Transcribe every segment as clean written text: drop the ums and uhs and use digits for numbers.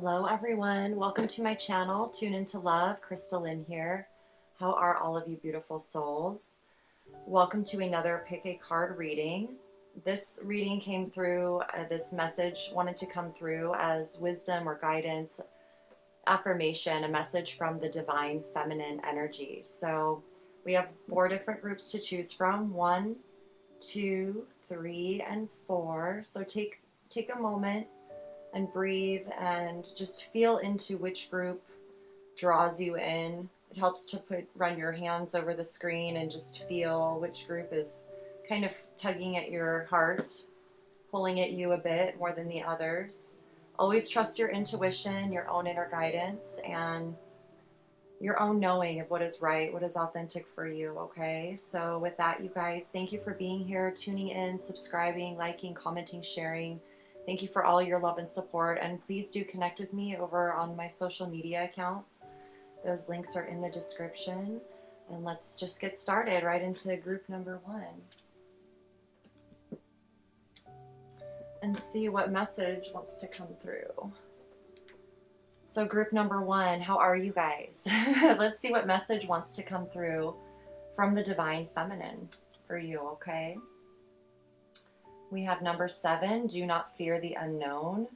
Hello everyone, welcome to my channel, Tune Into Love, Crystal Lynn here. How are all of you beautiful souls? Welcome to another Pick a Card reading. This reading came through, this message wanted to come through as wisdom or guidance, affirmation, a message from the divine feminine energy. So we have 4 different groups to choose from, 1, 2, 3, and 4. So take a moment and breathe and just feel into which group draws you in. It helps to run your hands over the screen and just feel which group is kind of tugging at your heart, pulling at you a bit more than the others. Always trust your intuition, your own inner guidance, and your own knowing of what is right, what is authentic for you, okay? So with that, you guys, thank you for being here, tuning in, subscribing, liking, commenting, sharing. Thank you for all your love and support, and please do connect with me over on my social media accounts. Those links are in the description, and let's just get started right into group number 1 and see what message wants to come through. So group number 1, how are you guys? Let's see what message wants to come through from the divine feminine for you, okay? We have number 7, do not fear the unknown.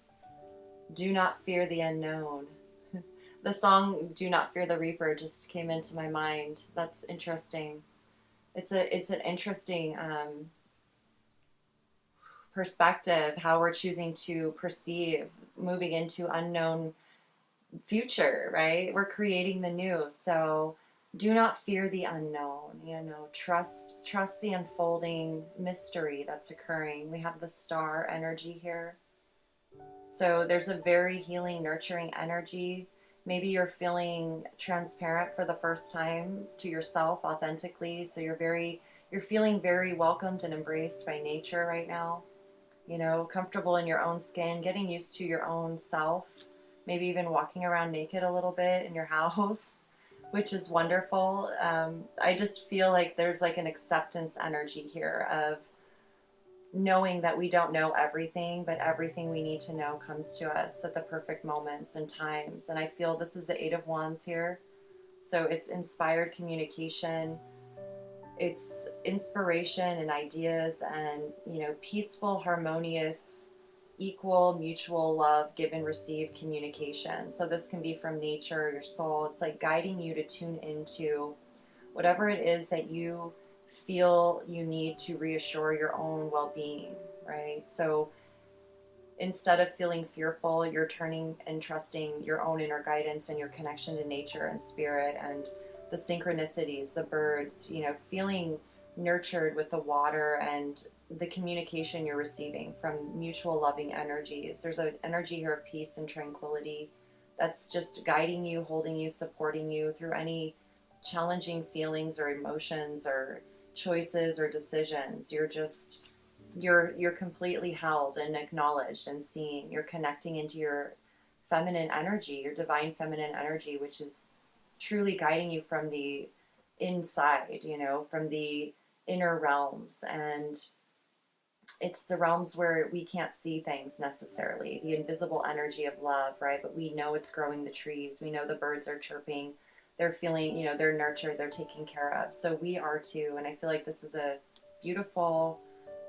Do not fear the unknown. The song Do Not Fear the Reaper just came into my mind. That's interesting. It's an interesting perspective, how we're choosing to perceive moving into unknown future, right? We're creating the new. So do not fear the unknown, trust the unfolding mystery that's occurring. We have the star energy here. So there's a very healing, nurturing energy. Maybe you're feeling transparent for the first time to yourself authentically. So you're feeling very welcomed and embraced by nature right now. Comfortable in your own skin, getting used to your own self. Maybe even walking around naked a little bit in your house, which is wonderful. I just feel like there's like an acceptance energy here of knowing that we don't know everything, but everything we need to know comes to us at the perfect moments and times. And I feel this is the 8 of Wands here. So it's inspired communication. It's inspiration and ideas and, peaceful, harmonious, equal, mutual love, give and receive communication. So this can be from nature, your soul. It's like guiding you to tune into whatever it is that you feel you need to reassure your own well-being, right? So instead of feeling fearful, you're turning and trusting your own inner guidance and your connection to nature and spirit and the synchronicities, the birds, feeling nurtured with the water and the communication you're receiving from mutual loving energies. There's an energy here of peace and tranquility that's just guiding you, holding you, supporting you through any challenging feelings or emotions or choices or decisions. You're completely held and acknowledged and seen. You're connecting into your feminine energy, your divine feminine energy, which is truly guiding you from the inside, from the inner realms. And it's the realms where we can't see things necessarily, the invisible energy of love, right? But we know it's growing the trees. We know the birds are chirping. They're feeling, they're nurtured, they're taken care of. So we are too. And I feel like this is a beautiful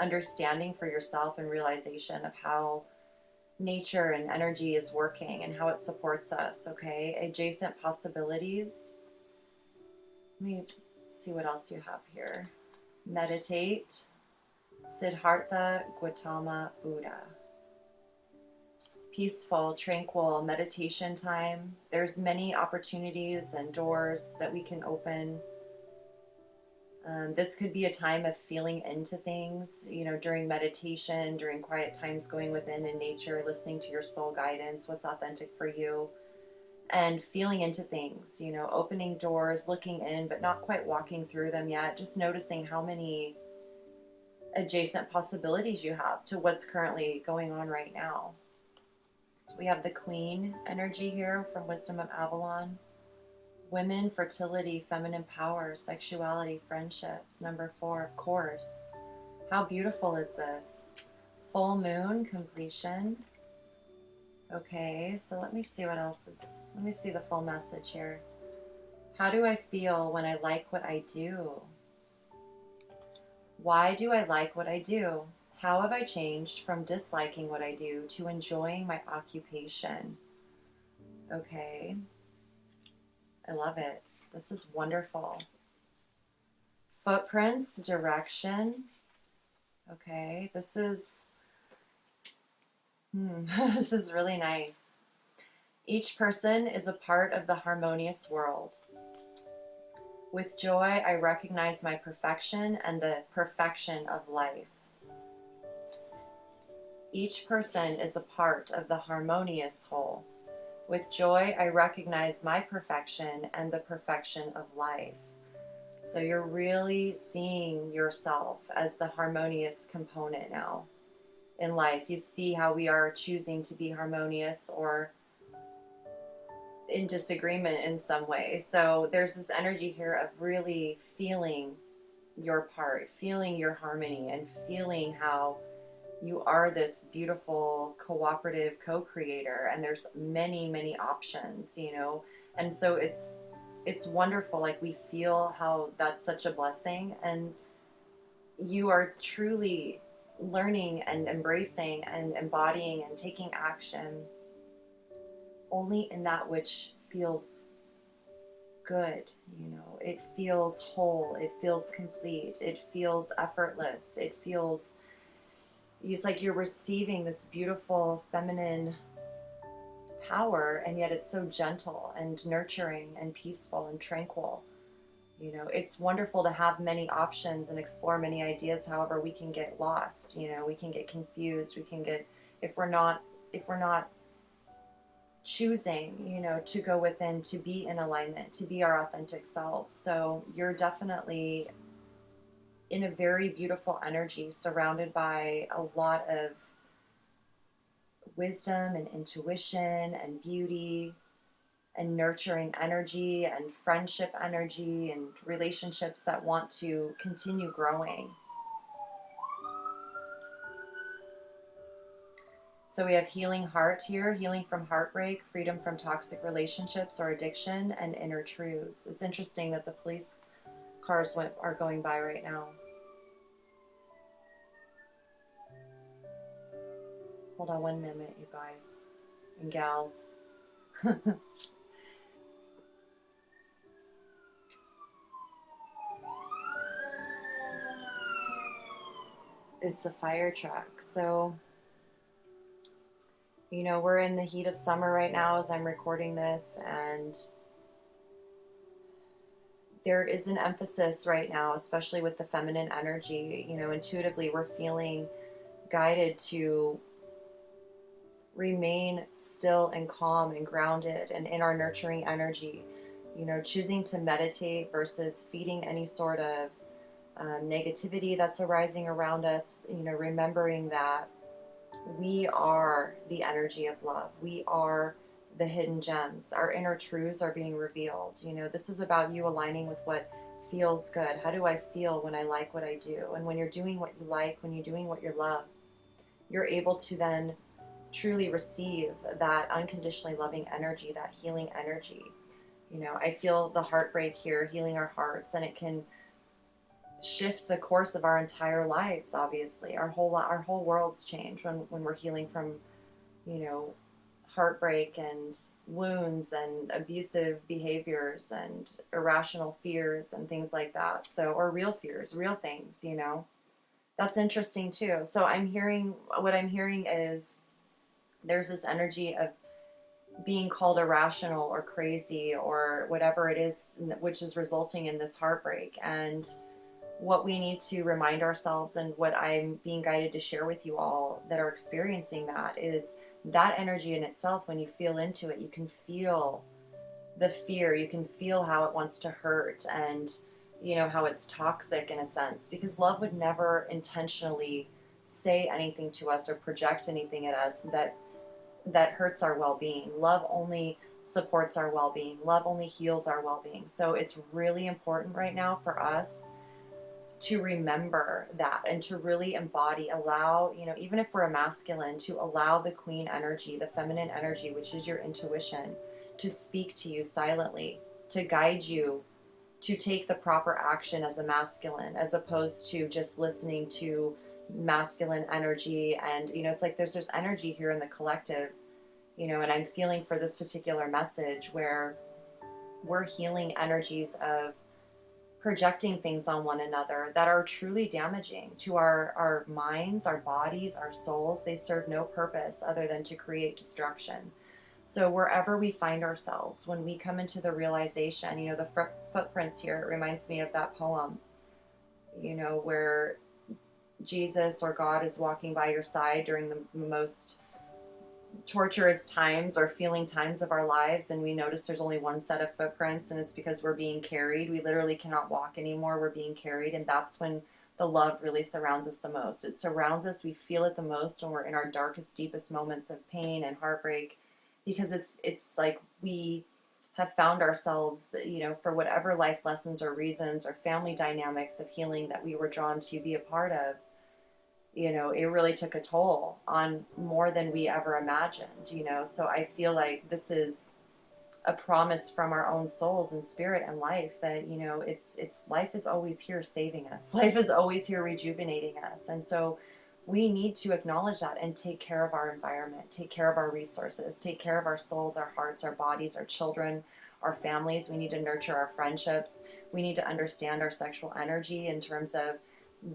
understanding for yourself and realization of how nature and energy is working and how it supports us, okay? Adjacent possibilities. Let me see what else you have here. Meditate. Siddhartha Gautama Buddha. Peaceful, tranquil meditation time. There's many opportunities and doors that we can open. This could be a time of feeling into things, during meditation, during quiet times, going within in nature, listening to your soul guidance, what's authentic for you, and feeling into things, opening doors, looking in, but not quite walking through them yet, just noticing how many adjacent possibilities you have to what's currently going on right now. We have the Queen energy here from Wisdom of Avalon. Women, fertility, feminine power, sexuality, friendships. Number 4, of course. How beautiful is this? Full moon, completion. Okay, so let me see what else is. Let me see the full message here. How do I feel when I like what I do? Why do I like what I do? How have I changed from disliking what I do to enjoying my occupation? Okay, I love it. This is wonderful. Footprints, direction. Okay, this is this is really nice. Each person is a part of the harmonious world. With joy, I recognize my perfection and the perfection of life. Each person is a part of the harmonious whole. With joy, I recognize my perfection and the perfection of life. So you're really seeing yourself as the harmonious component now in life. You see how we are choosing to be harmonious or in disagreement in some way. So there's this energy here of really feeling your part, feeling your harmony, and feeling how you are this beautiful cooperative co-creator, and there's many options, and so it's wonderful. Like, we feel how that's such a blessing, and you are truly learning and embracing and embodying and taking action only in that which feels good. It feels whole, it feels complete, it feels effortless, it feels, it's like you're receiving this beautiful feminine power, and yet it's so gentle and nurturing and peaceful and tranquil. It's wonderful to have many options and explore many ideas. However, we can get lost, we can get confused, we can get, if we're not choosing, to go within, to be in alignment, to be our authentic selves. So you're definitely in a very beautiful energy, surrounded by a lot of wisdom and intuition and beauty and nurturing energy and friendship energy and relationships that want to continue growing. So we have healing heart here, healing from heartbreak, freedom from toxic relationships or addiction, and inner truths. It's interesting that the police cars are going by right now. Hold on 1 minute, you guys and gals. It's a fire truck. So, we're in the heat of summer right now as I'm recording this, and there is an emphasis right now, especially with the feminine energy. Intuitively, we're feeling guided to remain still and calm and grounded and in our nurturing energy. Choosing to meditate versus feeding any sort of negativity that's arising around us. Remembering that we are the energy of love. We are the hidden gems. Our inner truths are being revealed. This is about you aligning with what feels good. How do I feel when I like what I do? And when you're doing what you like, when you're doing what you love, you're able to then truly receive that unconditionally loving energy, that healing energy. I feel the heartbreak here, healing our hearts, and it can shift the course of our entire lives. Obviously, our whole worlds change when we're healing from, you know, heartbreak and wounds and abusive behaviors and irrational fears and things like that. So, or real fears, real things. That's interesting too. So what I'm hearing is there's this energy of being called irrational or crazy or whatever it is, which is resulting in this heartbreak. And what we need to remind ourselves, and what I'm being guided to share with you all that are experiencing that, is that energy in itself, when you feel into it, you can feel the fear, you can feel how it wants to hurt, and how it's toxic in a sense, because love would never intentionally say anything to us or project anything at us that hurts our well-being. Love only supports our well-being. Love only heals our well-being. So it's really important right now for us to remember that and to really embody, allow, even if we're a masculine, to allow the queen energy, the feminine energy, which is your intuition, to speak to you silently, to guide you, to take the proper action as a masculine, as opposed to just listening to masculine energy. And, it's like there's energy here in the collective, and I'm feeling for this particular message where we're healing energies of projecting things on one another that are truly damaging to our minds, our bodies, our souls. They serve no purpose other than to create destruction. So wherever we find ourselves, when we come into the realization, the footprints here, it reminds me of that poem, where Jesus or God is walking by your side during the most torturous times or feeling times of our lives, and we notice there's only one set of footprints, and it's because we're being carried. We literally cannot walk anymore. We're being carried, and that's when the love really surrounds us the most. It surrounds us. We feel it the most when we're in our darkest, deepest moments of pain and heartbreak, because it's like we have found ourselves, for whatever life lessons or reasons or family dynamics of healing that we were drawn to be a part of. It really took a toll on more than we ever imagined, so I feel like this is a promise from our own souls and spirit and life that, it's life is always here saving us. Life is always here rejuvenating us. And so we need to acknowledge that and take care of our environment, take care of our resources, take care of our souls, our hearts, our bodies, our children, our families. We need to nurture our friendships. We need to understand our sexual energy in terms of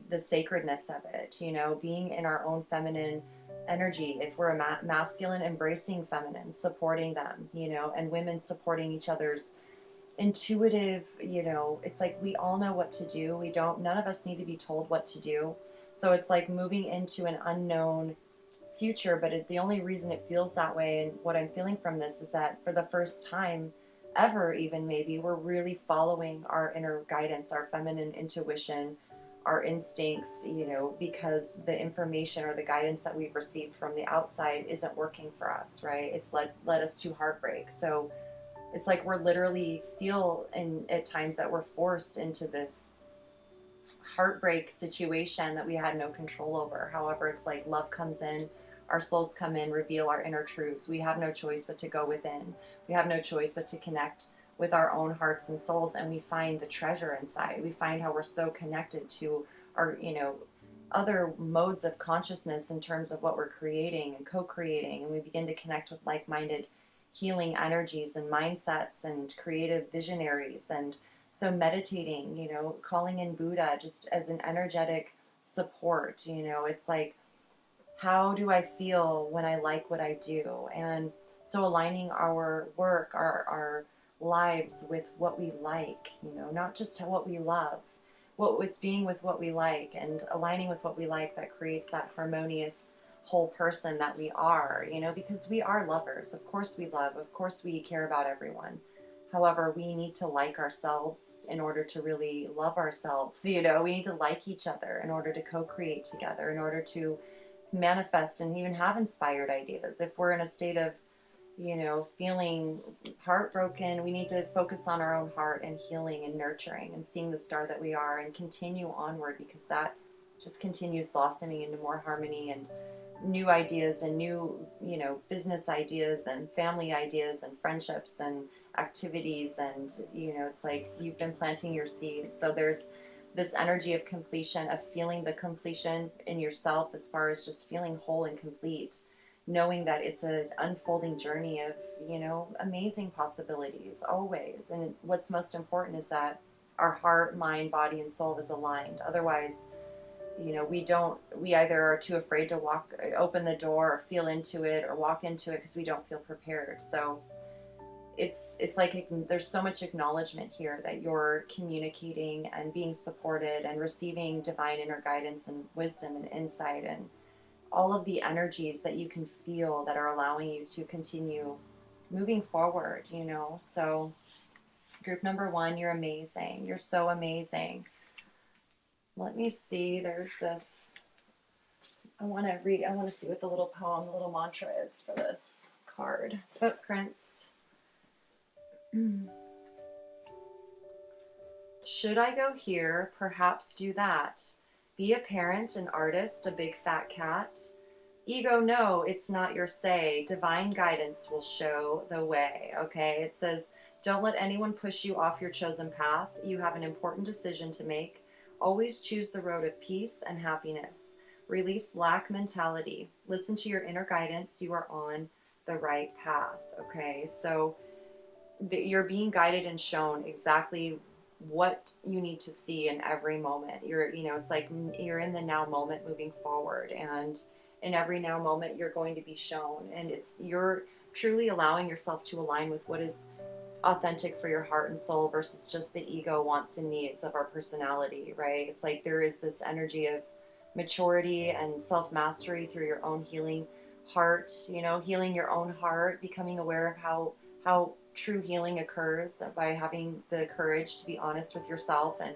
the sacredness of it, being in our own feminine energy. If we're a masculine, embracing feminine, supporting them, and women supporting each other's intuitive, it's like we all know what to do. None of us need to be told what to do. So it's like moving into an unknown future, but the only reason it feels that way, and what I'm feeling from this, is that for the first time ever, even maybe, we're really following our inner guidance, our feminine intuition, our instincts, because the information or the guidance that we've received from the outside isn't working for us, right? It's led us to heartbreak. So it's like we're literally at times that we're forced into this heartbreak situation that we had no control over. However, it's like love comes in, our souls come in, reveal our inner truths. We have no choice but to go within. We have no choice but to connect with our own hearts and souls, and we find the treasure inside. We find how we're so connected to our, other modes of consciousness in terms of what we're creating and co-creating, and we begin to connect with like-minded healing energies and mindsets and creative visionaries. And so meditating, calling in Buddha just as an energetic support, it's like, how do I feel when I like what I do? And so aligning our work, our lives with what we like, not just what we love, it's being with what we like and aligning with what we like that creates that harmonious whole person that we are, because we are lovers. Of course we love, of course we care about everyone. However, we need to like ourselves in order to really love ourselves. We need to like each other in order to co-create together, in order to manifest and even have inspired ideas. If we're in a state of feeling heartbroken, we need to focus on our own heart and healing and nurturing and seeing the star that we are and continue onward, because that just continues blossoming into more harmony and new ideas and new, business ideas and family ideas and friendships and activities. And, it's like you've been planting your seeds. So there's this energy of completion, of feeling the completion in yourself as far as just feeling whole and complete, knowing that it's an unfolding journey of, amazing possibilities always. And what's most important is that our heart, mind, body, and soul is aligned. Otherwise, we either are too afraid to open the door or feel into it or walk into it because we don't feel prepared. So it's like there's so much acknowledgement here that you're communicating and being supported and receiving divine inner guidance and wisdom and insight and all of the energies that you can feel that are allowing you to continue moving forward, So group number 1, you're amazing. You're so amazing. Let me see. There's this. I want to see what the little poem, the little mantra is for this card. Footprints. Should I go here? Perhaps do that. Be a parent, an artist, a big fat cat. Ego, no, it's not your say. Divine guidance will show the way. Okay, it says, don't let anyone push you off your chosen path. You have an important decision to make. Always choose the road of peace and happiness. Release lack mentality. Listen to your inner guidance. You are on the right path. Okay, so you're being guided and shown exactly what you need to see in every moment. It's like you're in the now moment moving forward, and in every now moment you're going to be shown, and you're truly allowing yourself to align with what is authentic for your heart and soul versus just the ego wants and needs of our personality, right? It's like there is this energy of maturity and self-mastery through your own healing heart, healing your own heart, becoming aware of how true healing occurs by having the courage to be honest with yourself and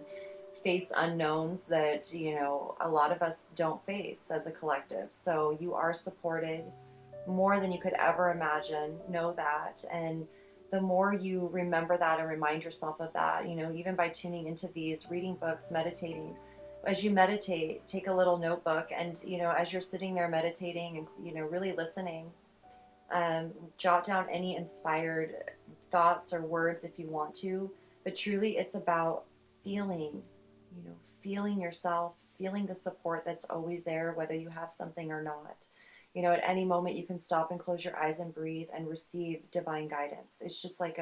face unknowns that a lot of us don't face as a collective. So you are supported more than you could ever imagine. Know that. And the more you remember that and remind yourself of that, even by tuning into these, reading books, meditating, as you meditate, take a little notebook, and as you're sitting there meditating and really listening, jot down any inspired thoughts or words if you want to. But truly, it's about feeling feeling yourself, feeling the support that's always there, whether you have something or not. At any moment you can stop and close your eyes and breathe and receive divine guidance. It's just like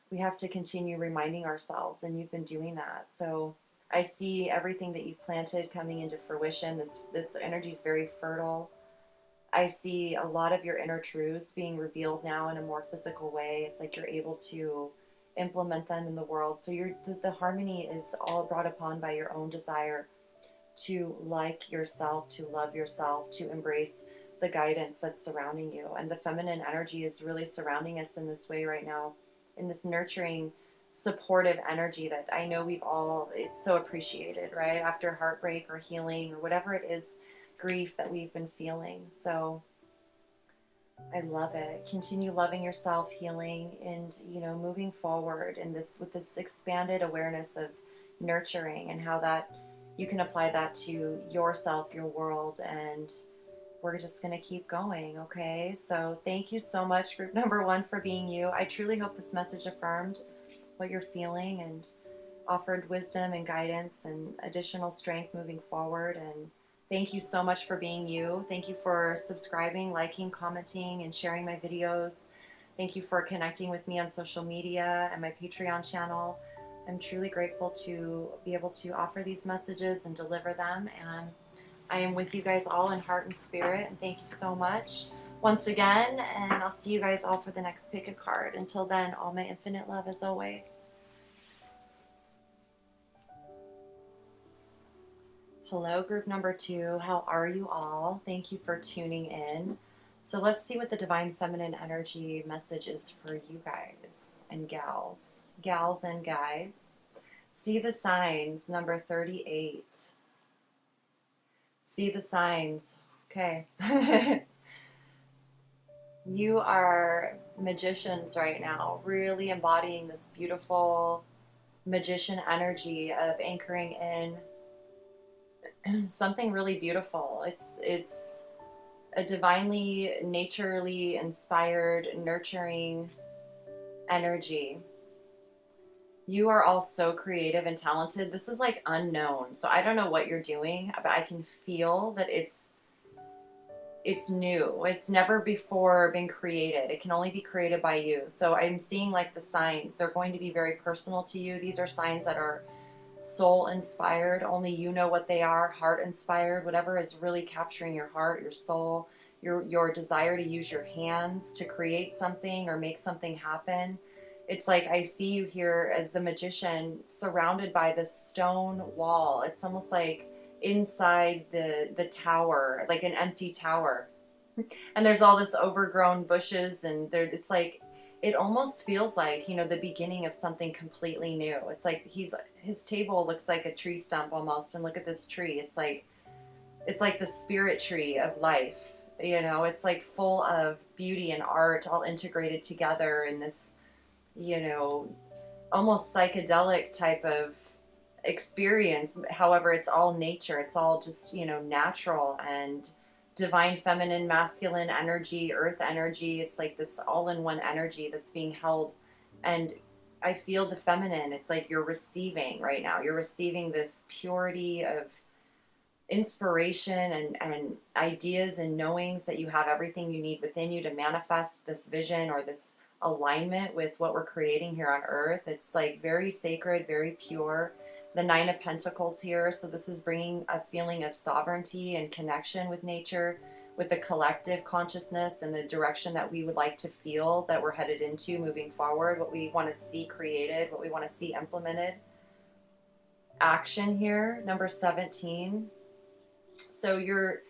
we have to continue reminding ourselves, and you've been doing that. So I see everything that you've planted coming into fruition. This energy is very fertile. I see a lot of your inner truths being revealed now in a more physical way. It's like you're able to implement them in the world. So the harmony is all brought upon by your own desire to like yourself, to love yourself, to embrace the guidance that's surrounding you. And the feminine energy is really surrounding us in this way right now, in this nurturing, supportive energy that I know it's so appreciated, right? After heartbreak or healing or whatever it is, grief that we've been feeling. So I love it. Continue loving yourself, healing, and moving forward in this with this expanded awareness of nurturing and how that you can apply that to yourself, your world, and we're just going to keep going, okay? So thank you so much, group number 1, for being you. I truly hope this message affirmed what you're feeling and offered wisdom and guidance and additional strength moving forward. And thank you so much for being you. Thank you for subscribing, liking, commenting, and sharing my videos. Thank you for connecting with me on social media and my Patreon channel. I'm truly grateful to be able to offer these messages and deliver them. And I am with you guys all in heart and spirit. And thank you so much once again. And I'll see you guys all for the next pick a card. Until then, all my infinite love as always. Hello, group number 2. How are you all? Thank you for tuning in. So let's see what the divine feminine energy message is for you guys and gals. Gals and guys. See the signs, number 38. See the signs. Okay. You are magicians right now, really embodying this beautiful magician energy of anchoring in something really beautiful. It's a divinely, naturally inspired, nurturing energy. You are all so creative and talented. This is like unknown. So I don't know what you're doing, but I can feel that it's new. It's never before been created. It can only be created by you. So I'm seeing like the signs. They're going to be very personal to you. These are signs that are soul inspired. Only you know what they are. Heart inspired. Whatever is really capturing your heart, your soul, your desire to use your hands to create something or make something happen. It's like I see you here as the magician surrounded by this stone wall. It's almost like inside the tower, like an empty tower. And there's all this overgrown bushes, and it's like it almost feels like, the beginning of something completely new. It's like his table looks like a tree stump almost, and look at this tree. It's like the spirit tree of life. It's like full of beauty and art all integrated together in this, almost psychedelic type of experience. However, it's all nature. It's all just, natural and divine feminine, masculine energy, earth energy. It's like this all in one energy that's being held. And I feel the feminine. It's like you're receiving right now. You're receiving this purity of inspiration and ideas and knowings that you have everything you need within you to manifest this vision or this alignment with what we're creating here on earth. It's like very sacred, very pure. The Nine of Pentacles here, so this is bringing a feeling of sovereignty and connection with nature, with the collective consciousness and the direction that we would like to feel that we're headed into moving forward, what we want to see created, what we want to see implemented. Action here, number 17. So you're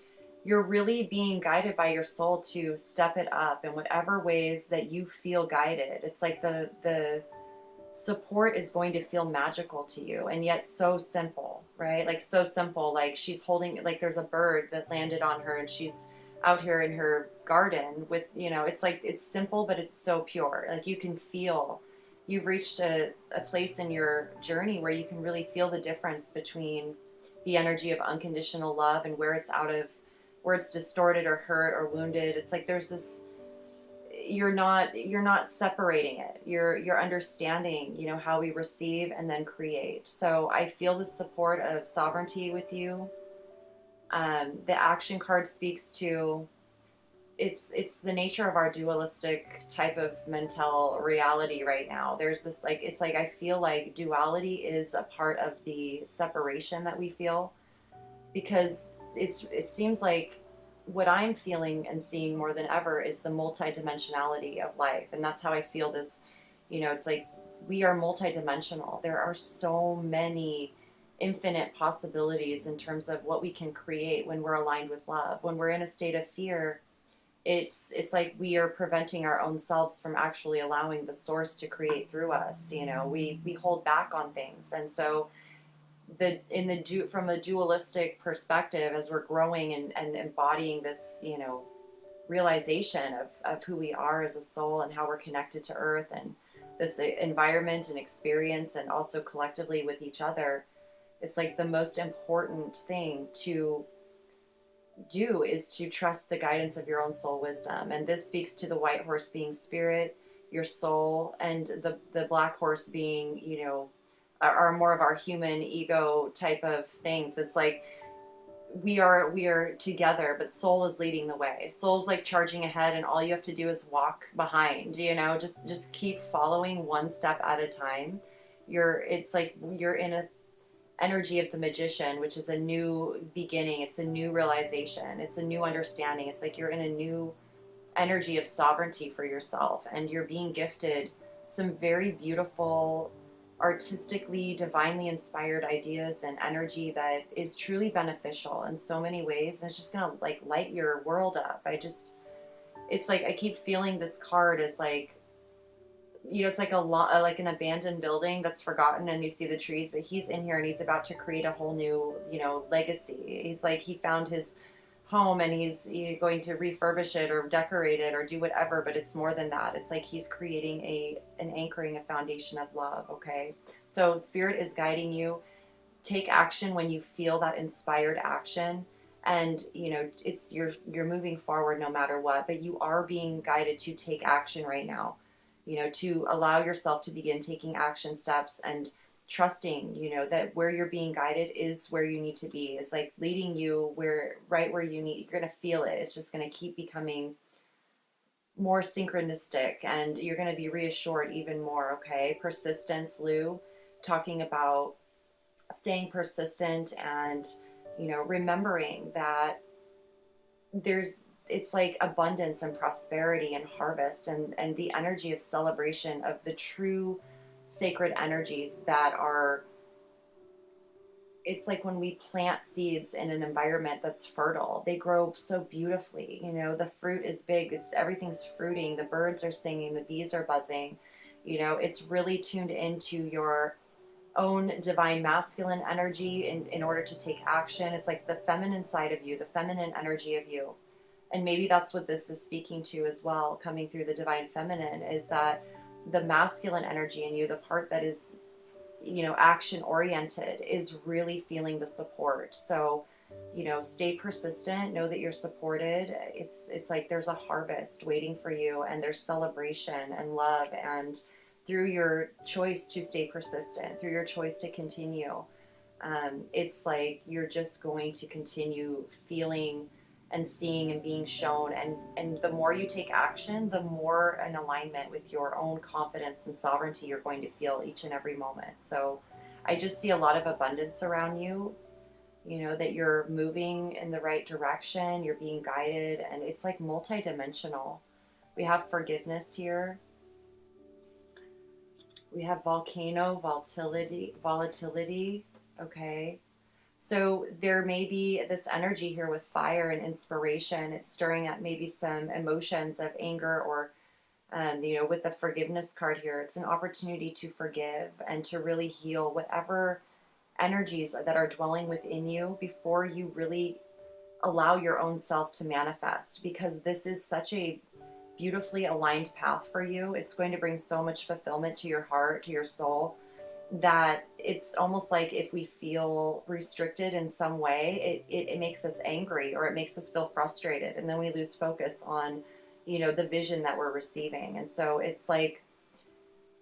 really being guided by your soul to step it up in whatever ways that you feel guided. It's like the support is going to feel magical to you, and yet so simple, right? Like so simple. Like she's holding, like there's a bird that landed on her and she's out here in her garden with, it's like, it's simple, but it's so pure. Like you can feel you've reached a place in your journey where you can really feel the difference between the energy of unconditional love and where it's distorted or hurt or wounded. It's like there's this, you're not separating it. You're understanding, how we receive and then create. So I feel the support of sovereignty with you. The action card speaks to, it's the nature of our dualistic type of mental reality right now. There's this, like, it's like I feel like duality is a part of the separation that we feel, because it seems like what I'm feeling and seeing more than ever is the multidimensionality of life. And that's how I feel this, it's like we are multidimensional. There are so many infinite possibilities in terms of what we can create when we're aligned with love. When we're in a state of fear, it's like we are preventing our own selves from actually allowing the source to create through us. We hold back on things. And so from a dualistic perspective, as we're growing and embodying this, realization of who we are as a soul and how we're connected to earth and this environment and experience, and also collectively with each other, it's like the most important thing to do is to trust the guidance of your own soul wisdom. And this speaks to the white horse being spirit, your soul, and the black horse being, are more of our human ego type of things. It's like we are together, but soul is leading the way. Soul's like charging ahead, and all you have to do is walk behind. Just keep following one step at a time. It's like you're in a energy of the magician, which is a new beginning. It's a new realization. It's a new understanding. It's like you're in a new energy of sovereignty for yourself, and you're being gifted some very beautiful, artistically, divinely inspired ideas and energy that is truly beneficial in so many ways. And it's just gonna like light your world up. It's like I keep feeling this card as like, it's like like an abandoned building that's forgotten, and you see the trees, but he's in here and he's about to create a whole new, legacy. He's like, he found his home and he's going to refurbish it or decorate it or do whatever, but it's more than that. It's like he's creating an anchoring, a foundation of love. Okay, so spirit is guiding you. Take action when you feel that inspired action, and it's you're moving forward no matter what, but you are being guided to take action right now, to allow yourself to begin taking action steps and trusting, that where you're being guided is where you need to be. It's like leading you right where you need. You're going to feel it. It's just going to keep becoming more synchronistic, and you're going to be reassured even more. Okay. Persistence, Lou, talking about staying persistent and, remembering that it's like abundance and prosperity and harvest and the energy of celebration of the true sacred energies that are. It's like when we plant seeds in an environment that's fertile, they grow so beautifully. The fruit is big. Everything's fruiting. The birds are singing. The bees are buzzing. It's really tuned into your own divine masculine energy in order to take action. It's like the feminine side of you, the feminine energy of you. And maybe that's what this is speaking to as well, coming through the divine feminine, is that the masculine energy in you, the part that is, action oriented is really feeling the support. So, stay persistent, know that you're supported. It's like there's a harvest waiting for you, and there's celebration and love, and through your choice to stay persistent, through your choice to continue, it's like you're just going to continue feeling and seeing and being shown, and the more you take action, the more in alignment with your own confidence and sovereignty you're going to feel each and every moment. So I just see a lot of abundance around you, that you're moving in the right direction, you're being guided, and it's like multidimensional. We have forgiveness here. We have volcano, volatility. Okay. So there may be this energy here with fire and inspiration. It's stirring up maybe some emotions of anger, or, with the forgiveness card here, it's an opportunity to forgive and to really heal whatever energies that are dwelling within you before you really allow your own self to manifest, because this is such a beautifully aligned path for you. It's going to bring so much fulfillment to your heart, to your soul, that it's almost like if we feel restricted in some way, it makes us angry, or it makes us feel frustrated, and then we lose focus on the vision that we're receiving. And so it's like,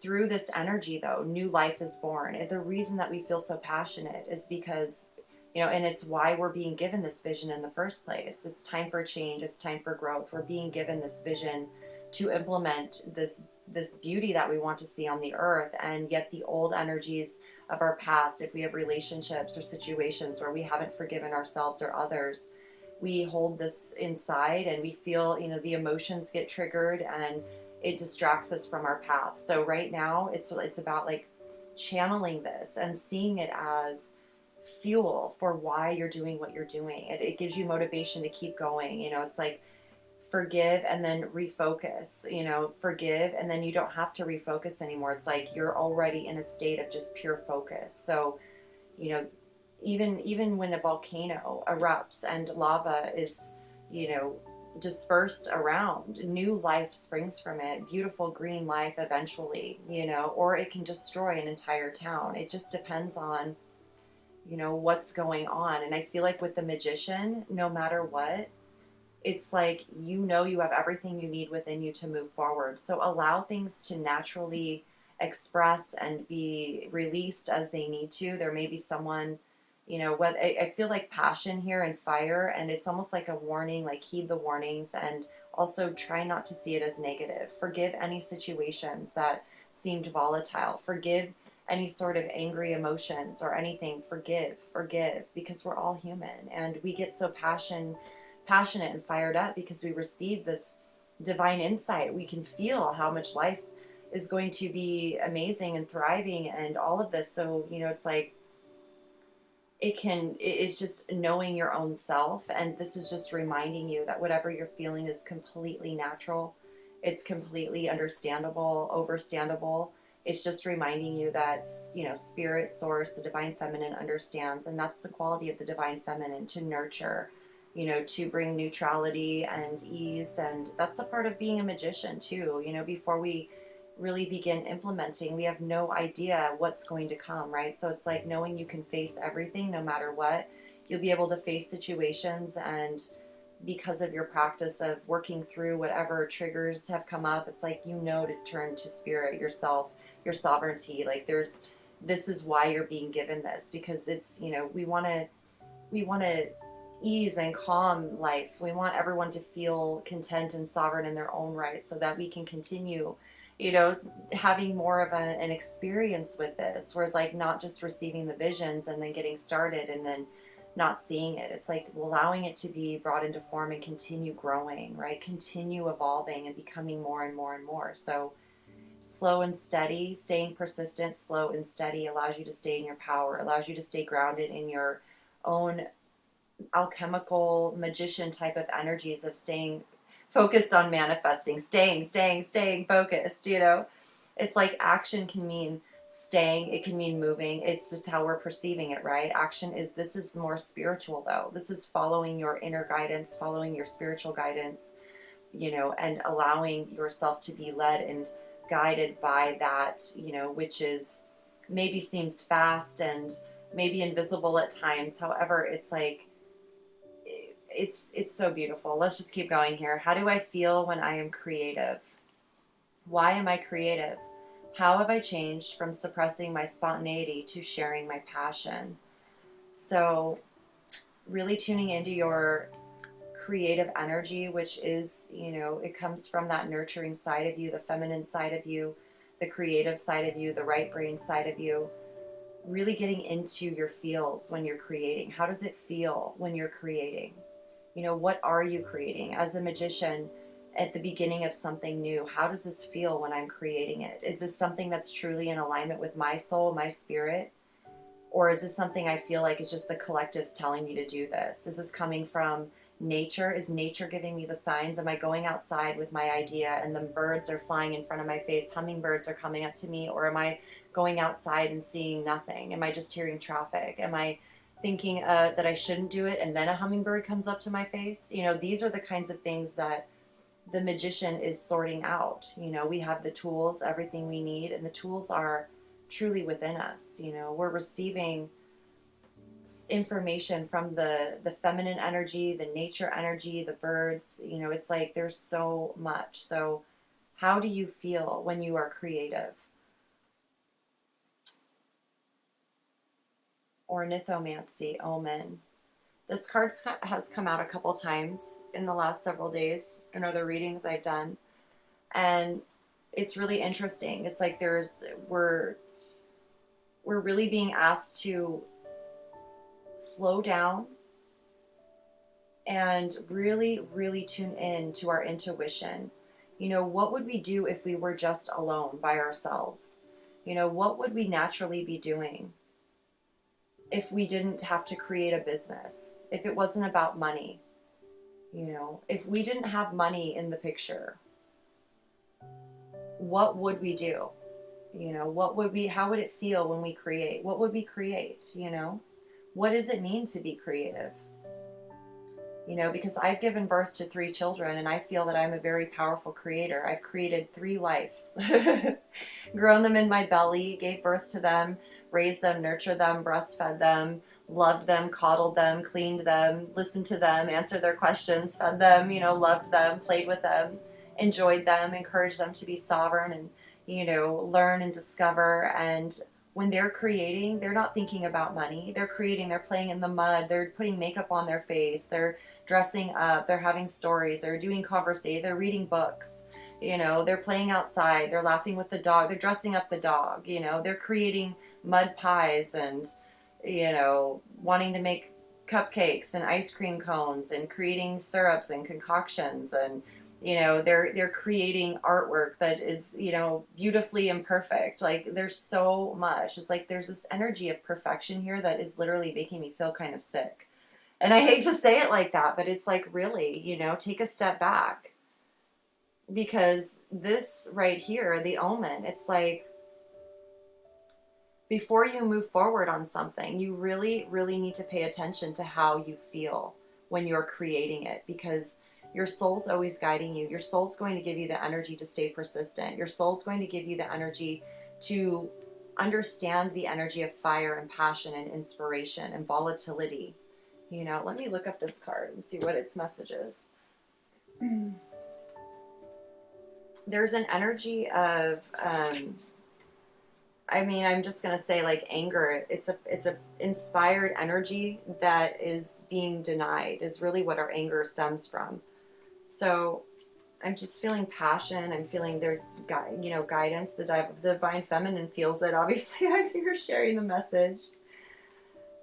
through this energy, though, new life is born. And the reason that we feel so passionate is because and it's why we're being given this vision in the first place. It's time for change, it's time for growth. We're being given this vision to implement this beauty that we want to see on the earth. And yet the old energies of our past, if we have relationships or situations where we haven't forgiven ourselves or others, we hold this inside, and we feel the emotions get triggered, and it distracts us from our path. So right now it's about like channeling this and seeing it as fuel for why you're doing what you're doing. It gives you motivation to keep going. It's like, forgive and then refocus. Forgive, and then you don't have to refocus anymore. It's like you're already in a state of just pure focus. So even when a volcano erupts and lava is dispersed around, new life springs from it, beautiful green life eventually, or it can destroy an entire town. It just depends on what's going on. And I feel like with the magician, no matter what, it's like you have everything you need within you to move forward. So allow things to naturally express and be released as they need to. There may be someone, what I feel like passion here and fire, and it's almost like a warning, like heed the warnings, and also try not to see it as negative. Forgive any situations that seemed volatile. Forgive any sort of angry emotions or anything. Forgive, because we're all human, and we get so passionate and fired up because we receive this divine insight. We can feel how much life is going to be amazing and thriving and all of this. So, it's like, it's just knowing your own self. And this is just reminding you that whatever you're feeling is completely natural. It's completely understandable, overstandable. It's just reminding you that, spirit, source, the divine feminine understands. And that's the quality of the divine feminine, to nurture, to bring neutrality and ease. And that's a part of being a magician too. Before we really begin implementing, we have no idea what's going to come, right? So it's like knowing you can face everything no matter what. You'll be able to face situations, and because of your practice of working through whatever triggers have come up, it's like to turn to spirit, yourself, your sovereignty. Like this is why you're being given this, because it's we want to ease and calm life. We want everyone to feel content and sovereign in their own right, so that we can continue having more of an experience with this, whereas like not just receiving the visions and then getting started and then not seeing it. It's like allowing it to be brought into form and continue growing, right? Continue evolving and becoming more and more and more. So slow and steady, staying persistent, slow and steady allows you to stay in your power, allows you to stay grounded in your own alchemical magician type of energies of staying focused on manifesting, staying focused. It's like action can mean staying, it can mean moving. It's just how we're perceiving it, right? This is more spiritual though. This is following your inner guidance, following your spiritual guidance, and allowing yourself to be led and guided by that, which is maybe seems fast and maybe invisible at times. However, it's like, it's so beautiful. Let's just keep going here. How do I feel when I am creative? Why am I creative? How have I changed from suppressing my spontaneity to sharing my passion? So, really tuning into your creative energy, which is, it comes from that nurturing side of you, the feminine side of you, the creative side of you, the right brain side of you. Really getting into your feels when you're creating. How does it feel when you're creating? What are you creating? As a magician, at the beginning of something new, how does this feel when I'm creating it? Is this something that's truly in alignment with my soul, my spirit? Or is this something I feel like is just the collectives telling me to do this? Is this coming from nature? Is nature giving me the signs? Am I going outside with my idea and the birds are flying in front of my face, hummingbirds are coming up to me? Or am I going outside and seeing nothing? Am I just hearing traffic? Am I thinking that I shouldn't do it and then a hummingbird comes up to my face? These are the kinds of things that the magician is sorting out. We have the tools, everything we need, and the tools are truly within us. We're receiving information from the feminine energy, the nature energy, the birds. It's like there's so much. So how do you feel when you are creative? Ornithomancy, omen. This card has come out a couple times in the last several days in other readings I've done, and it's really interesting. It's like we're really being asked to slow down and really, really tune in to our intuition. What would we do if we were just alone by ourselves? What would we naturally be doing if we didn't have to create a business? If it wasn't about money? If we didn't have money in the picture, what would we do? How would it feel when we create? What would we create? What does it mean to be creative? Because I've given birth to 3 children and I feel that I'm a very powerful creator. I've created 3 lives, grown them in my belly, gave birth to them, raised them, nurtured them, breastfed them, loved them, coddled them, cleaned them, listened to them, answered their questions, fed them, loved them, played with them, enjoyed them, encouraged them to be sovereign and, learn and discover. And when they're creating, they're not thinking about money. They're creating, they're playing in the mud, they're putting makeup on their face, they're dressing up, they're having stories, they're doing conversation, they're reading books, they're playing outside, they're laughing with the dog, they're dressing up the dog, they're creating mud pies and, wanting to make cupcakes and ice cream cones and creating syrups and concoctions and, they're creating artwork that is, beautifully imperfect. Like there's so much. It's like there's this energy of perfection here that is literally making me feel kind of sick. And I hate to say it like that, but it's like, really, take a step back. Because this right here, the omen, it's like, before you move forward on something, you really, really need to pay attention to how you feel when you're creating it. Because your soul's always guiding you. Your soul's going to give you the energy to stay persistent. Your soul's going to give you the energy to understand the energy of fire and passion and inspiration and volatility. Let me look up this card and see what its message is. There's an energy of, I'm just going to say like anger. It's a inspired energy that is being denied is really what our anger stems from. So I'm just feeling passion. I'm feeling there's, guidance. The divine feminine feels it. Obviously, I'm here sharing the message.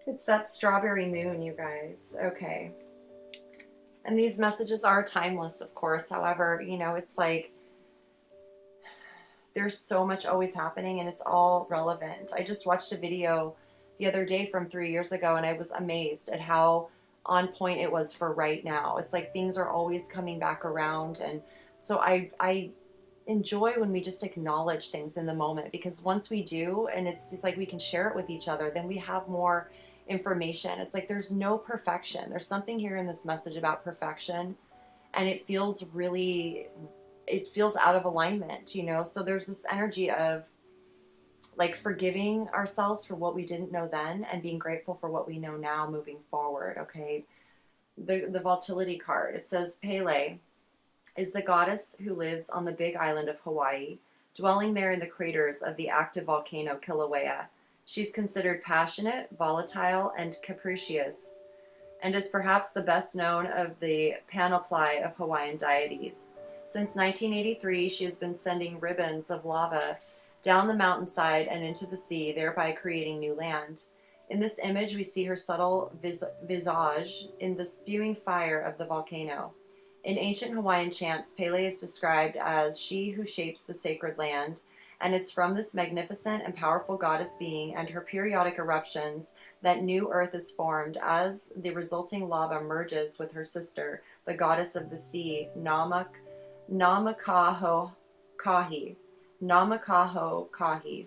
It's that strawberry moon, you guys. Okay. And these messages are timeless, of course. However, it's like there's so much always happening and it's all relevant. I just watched a video the other day from 3 years ago and I was amazed at how on point it was for right now. It's like things are always coming back around. And so I enjoy when we just acknowledge things in the moment, because once we do, and it's just like we can share it with each other, then we have more information. It's like there's no perfection. There's something here in this message about perfection, and it feels out of alignment, so there's this energy of like forgiving ourselves for what we didn't know then and being grateful for what we know now moving forward. Okay. The volatility card, it says Pele is the goddess who lives on the big island of Hawaii, dwelling there in the craters of the active volcano Kilauea. She's considered passionate, volatile, and capricious, and is perhaps the best known of the panoply of Hawaiian deities. Since 1983, she has been sending ribbons of lava down the mountainside and into the sea, thereby creating new land. In this image, we see her subtle visage in the spewing fire of the volcano. In ancient Hawaiian chants, Pele is described as she who shapes the sacred land, and it's from this magnificent and powerful goddess being and her periodic eruptions that new earth is formed as the resulting lava merges with her sister, the goddess of the sea, Namakaho Kahi. Namakaho Kahi.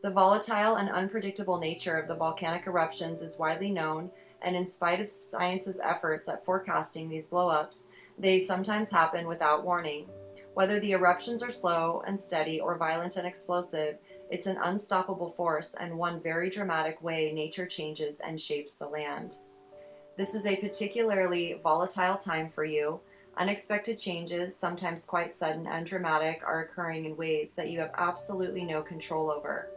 The volatile and unpredictable nature of the volcanic eruptions is widely known, and in spite of science's efforts at forecasting these blow-ups, they sometimes happen without warning. Whether the eruptions are slow and steady or violent and explosive, it's an unstoppable force, and one very dramatic way nature changes and shapes the land. This is a particularly volatile time for you. Unexpected changes, sometimes quite sudden and dramatic, are occurring in ways that you have absolutely no control over.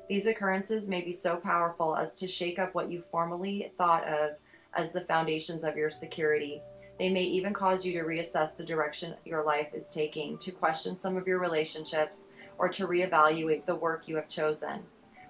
These occurrences may be so powerful as to shake up what you formerly thought of as the foundations of your security. They may even cause you to reassess the direction your life is taking, to question some of your relationships, or to reevaluate the work you have chosen.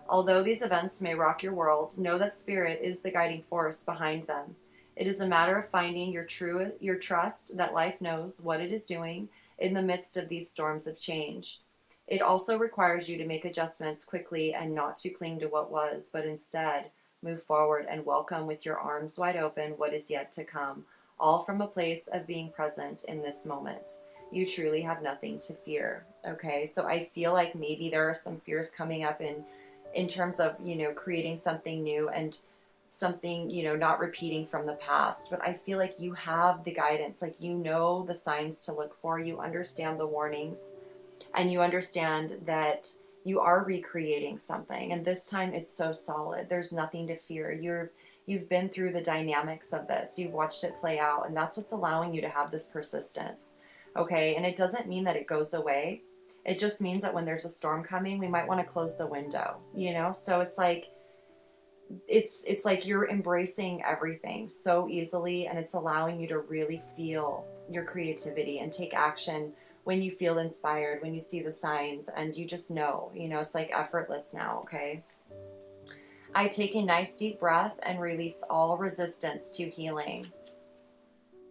Although these events may rock your world, know that spirit is the guiding force behind them. It is a matter of finding your trust that life knows what it is doing in the midst of these storms of change. It also requires you to make adjustments quickly and not to cling to what was, but instead move forward and welcome with your arms wide open what is yet to come, all from a place of being present in this moment. You truly have nothing to fear. Okay, so I feel like maybe there are some fears coming up in terms of, creating something new and something, not repeating from the past. But I feel like you have the guidance, like the signs to look for, you understand the warnings, and you understand that you are recreating something, and this time it's so solid. There's nothing to fear. You've been through the dynamics of this. You've watched it play out, and that's what's allowing you to have this persistence. Okay, and it doesn't mean that it goes away. It just means that when there's a storm coming, we might want to close the window, So it's like you're embracing everything so easily, and it's allowing you to really feel your creativity and take action when you feel inspired, when you see the signs, and you just know, it's like effortless now. Okay. I take a nice deep breath and release all resistance to healing.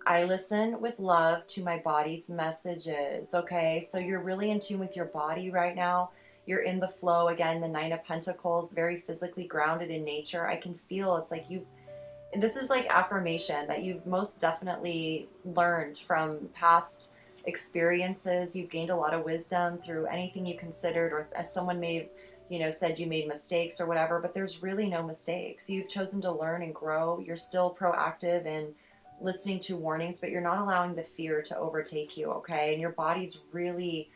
I listen with love to my body's messages. Okay, so you're really in tune with your body right now. You're in the flow again, the Nine of Pentacles, very physically grounded in nature. I can feel it's like this is like affirmation that you've most definitely learned from past experiences. You've gained a lot of wisdom through anything you considered, or as someone may said you made mistakes or whatever, but there's really no mistakes. You've chosen to learn and grow. You're still proactive in listening to warnings, but you're not allowing the fear to overtake you. Okay. And your body's really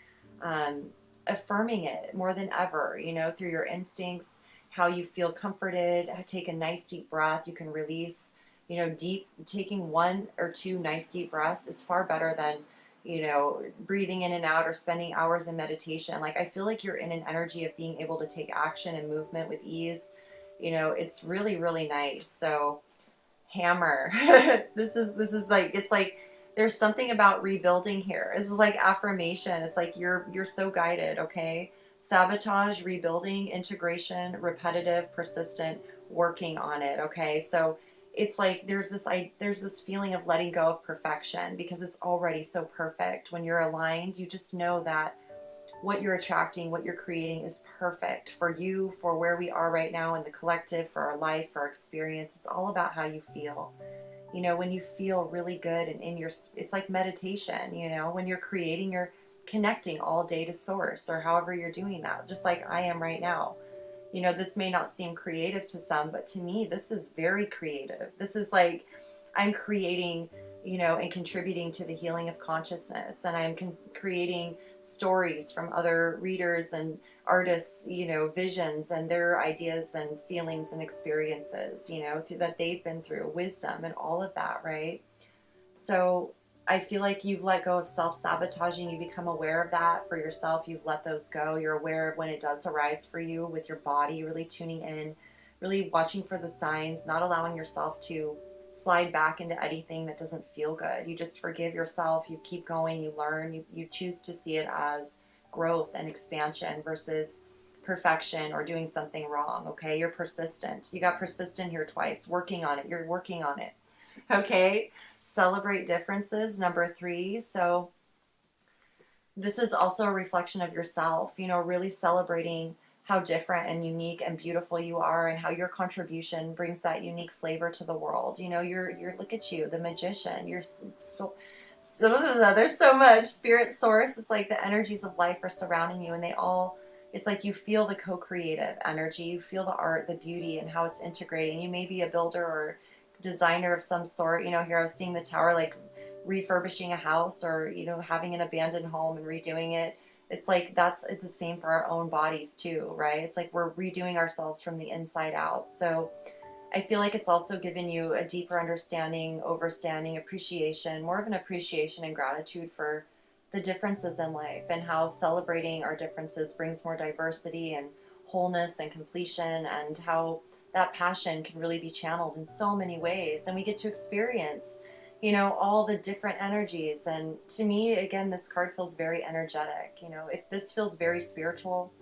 affirming it more than ever, through your instincts, how you feel comforted. Take a nice deep breath. You can release, taking 1 or 2 nice deep breaths is far better than breathing in and out or spending hours in meditation. Like, I feel like you're in an energy of being able to take action and movement with ease. It's really, really nice. So hammer. this is like, it's like, there's something about rebuilding here. This is like affirmation. It's like, you're so guided. Okay. Sabotage, rebuilding, integration, repetitive, persistent, working on it. Okay. So it's like there's this feeling of letting go of perfection, because it's already so perfect. When you're aligned, you just know that what you're attracting, what you're creating is perfect for you, for where we are right now in the collective, for our life, for our experience. It's all about how you feel. When you feel really good and it's like meditation, when you're creating, you're connecting all day to source, or however you're doing that, just like I am right now. This may not seem creative to some, but to me, this is very creative. This is like, I'm creating and contributing to the healing of consciousness. And I'm creating stories from other readers and artists, visions and their ideas and feelings and experiences, that they've been through, wisdom and all of that, right? So I feel like you've let go of self-sabotaging. You become aware of that for yourself. You've let those go. You're aware of when it does arise for you with your body, really tuning in, really watching for the signs, not allowing yourself to slide back into anything that doesn't feel good. You just forgive yourself. You keep going. You learn. You choose to see it as growth and expansion versus perfection or doing something wrong. Okay, you're persistent. You got persistent here twice. Working on it. You're working on it. Okay, celebrate differences, number 3. So this is also a reflection of yourself, really celebrating how different and unique and beautiful you are, and how your contribution brings that unique flavor to the world. You're look at you, the magician. You're still, there's so much spirit source. It's like the energies of life are surrounding you, and it's like you feel the co-creative energy. You feel the art, the beauty, and how it's integrating. You may be a builder or designer of some sort. Here I was seeing the tower, like refurbishing a house, or having an abandoned home and redoing it. It's like that's the same for our own bodies too, right? It's like we're redoing ourselves from the inside out. So I feel like it's also given you a deeper understanding, overstanding, appreciation, more of an appreciation and gratitude for the differences in life, and how celebrating our differences brings more diversity and wholeness and completion, and how that passion can really be channeled in so many ways. And we get to experience, all the different energies. And to me, again, this card feels very energetic. This feels very spiritual.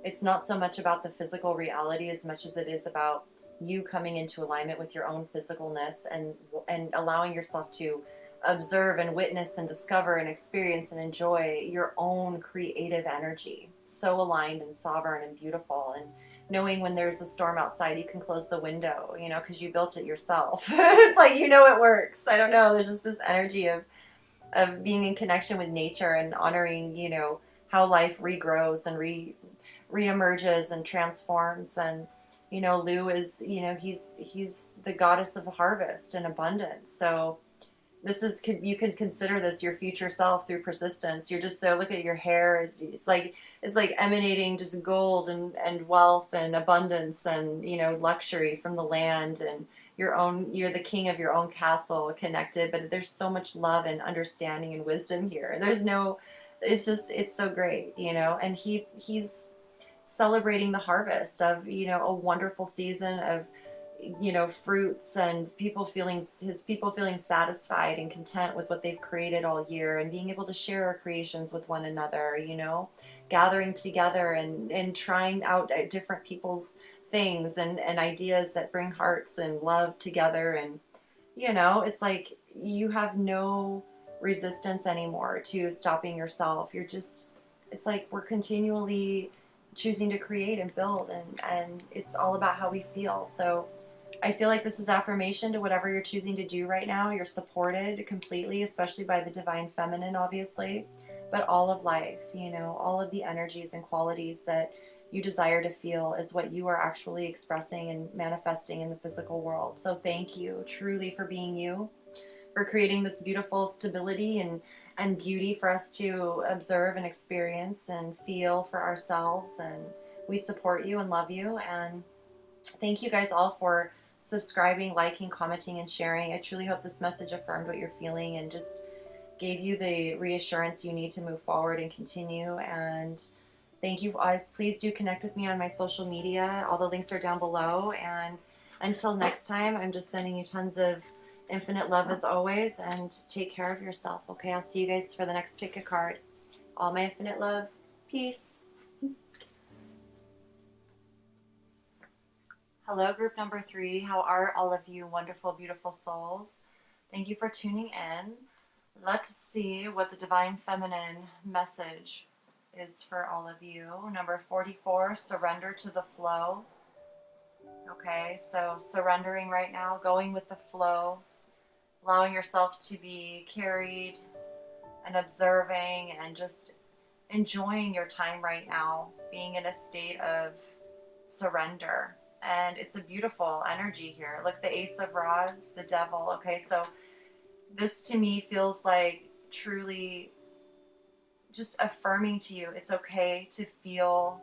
It's not so much about the physical reality as much as it is about you coming into alignment with your own physicalness, and allowing yourself to observe and witness and discover and experience and enjoy your own creative energy. So aligned and sovereign and beautiful. And knowing when there's a storm outside, you can close the window, because you built it yourself. It's like, it works. I don't know. There's just this energy of being in connection with nature and honoring, how life regrows and reemerges and transforms. And Lu is, he's the goddess of harvest and abundance. So you can consider this your future self through persistence. You're just, so look at your hair. It's like emanating just gold and wealth and abundance and, luxury from the land, and you're the king of your own castle, connected. But there's so much love and understanding and wisdom here. It's so great, and he's celebrating the harvest of, a wonderful season of, fruits, and his people feeling satisfied and content with what they've created all year, and being able to share our creations with one another, gathering together and trying out different people's things and ideas that bring hearts and love together. And, it's like you have no resistance anymore to stopping yourself. It's like we're continually choosing to create and build, and it's all about how we feel. So I feel like this is affirmation to whatever you're choosing to do right now. You're supported completely, especially by the divine feminine, obviously, but all of life, all of the energies and qualities that you desire to feel is what you are actually expressing and manifesting in the physical world. So thank you truly for being you, for creating this beautiful stability and beauty for us to observe and experience and feel for ourselves. And we support you and love you. And thank you guys all for subscribing, liking, commenting, and sharing. I truly hope this message affirmed what you're feeling and just gave you the reassurance you need to move forward and continue. And thank you guys. Please do connect with me on my social media. All the links are down below. And until next time, I'm just sending you tons of infinite love as always, and take care of yourself. Okay, I'll see you guys for the next pick a card. All my infinite love. Peace. Hello, group number 3. How are all of you wonderful, beautiful souls? Thank you for tuning in. Let's see what the Divine Feminine message is for all of you. Number 44, surrender to the flow. Okay, so surrendering right now, going with the flow, allowing yourself to be carried and observing and just enjoying your time right now, being in a state of surrender. And it's a beautiful energy here. Look, the Ace of Rods, the Devil. Okay, so This to me feels like truly just affirming to you it's okay to feel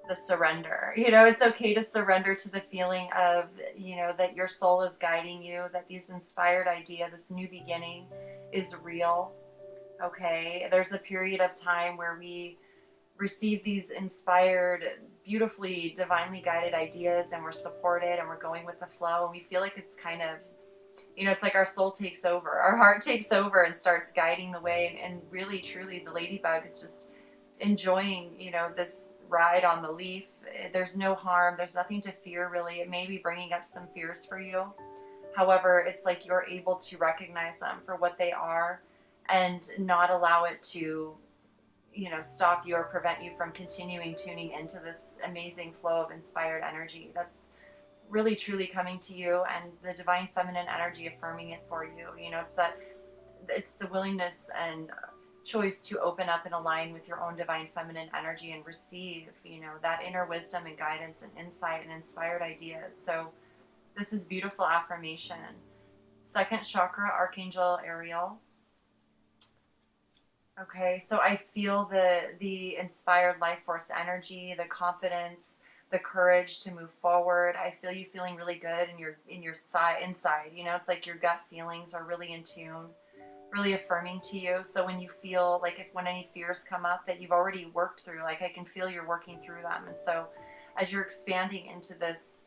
the surrender. It's okay to surrender to the feeling of, that your soul is guiding you, that this inspired idea, this new beginning is real. Okay. There's a period of time where we receive these inspired, beautifully, divinely guided ideas and we're supported and we're going with the flow. And we feel like it's kind of, it's like our soul takes over, our heart takes over and starts guiding the way. And really, truly, the ladybug is just enjoying, this ride on the leaf. There's no harm. There's nothing to fear, really. It may be bringing up some fears for you. However, it's like you're able to recognize them for what they are and not allow it to, stop you or prevent you from continuing tuning into this amazing flow of inspired energy that's really truly coming to you, and the divine feminine energy affirming it for you. It's the willingness and choice to open up and align with your own divine feminine energy and receive, that inner wisdom and guidance and insight and inspired ideas. So this is beautiful affirmation. Second chakra, Archangel Ariel. Okay, so I feel the inspired life force energy, the confidence, the courage to move forward. I feel you feeling really good in your inside. It's like your gut feelings are really in tune, really affirming to you. So when you feel like when any fears come up that you've already worked through, like I can feel you're working through them. And so as you're expanding into this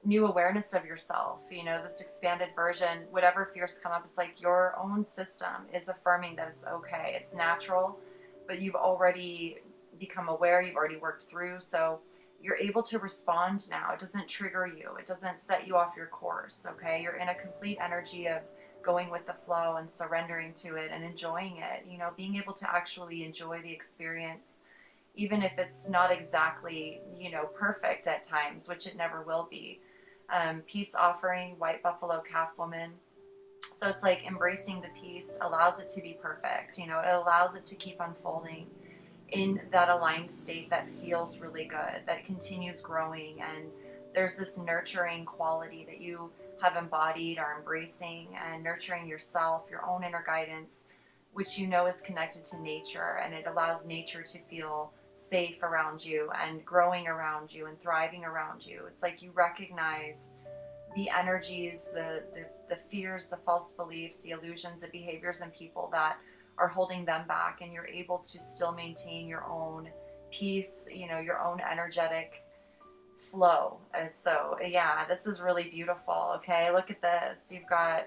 new awareness of yourself, this expanded version, whatever fears come up, it's like your own system is affirming that it's okay. It's natural, but you've already become aware, you've already worked through. So you're able to respond now. It doesn't trigger you. It doesn't set you off your course. Okay. You're in a complete energy of going with the flow and surrendering to it and enjoying it, being able to actually enjoy the experience, even if it's not exactly, perfect at times, which it never will be. Peace offering, white buffalo calf woman. So it's like embracing the peace allows it to be perfect. It allows it to keep unfolding in that aligned state that feels really good, that continues growing. And there's this nurturing quality that you have embodied, are embracing and nurturing yourself, your own inner guidance, which is connected to nature, and it allows nature to feel safe around you and growing around you and thriving around you. It's like you recognize the energies, the fears, the false beliefs, the illusions, the behaviors in people that are holding them back, and you're able to still maintain your own peace, your own energetic flow. And so, yeah, this is really beautiful. Okay, look at this. You've got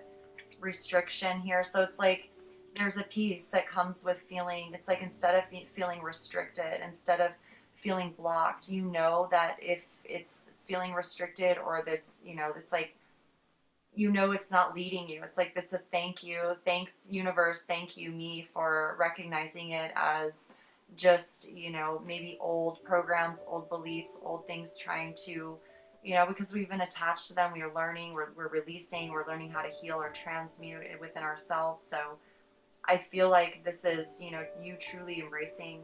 restriction here. So it's like there's a peace that comes with feeling, it's like instead of feeling restricted, instead of feeling blocked, that if it's feeling restricted or that's, it's like, it's not leading you. It's like, it's a thank you. Thanks, universe. Thank you, me, for recognizing it as just, maybe old programs, old beliefs, old things trying to, because we've been attached to them. We are learning, we're releasing, we're learning how to heal or transmute it within ourselves. So I feel like this is, you truly embracing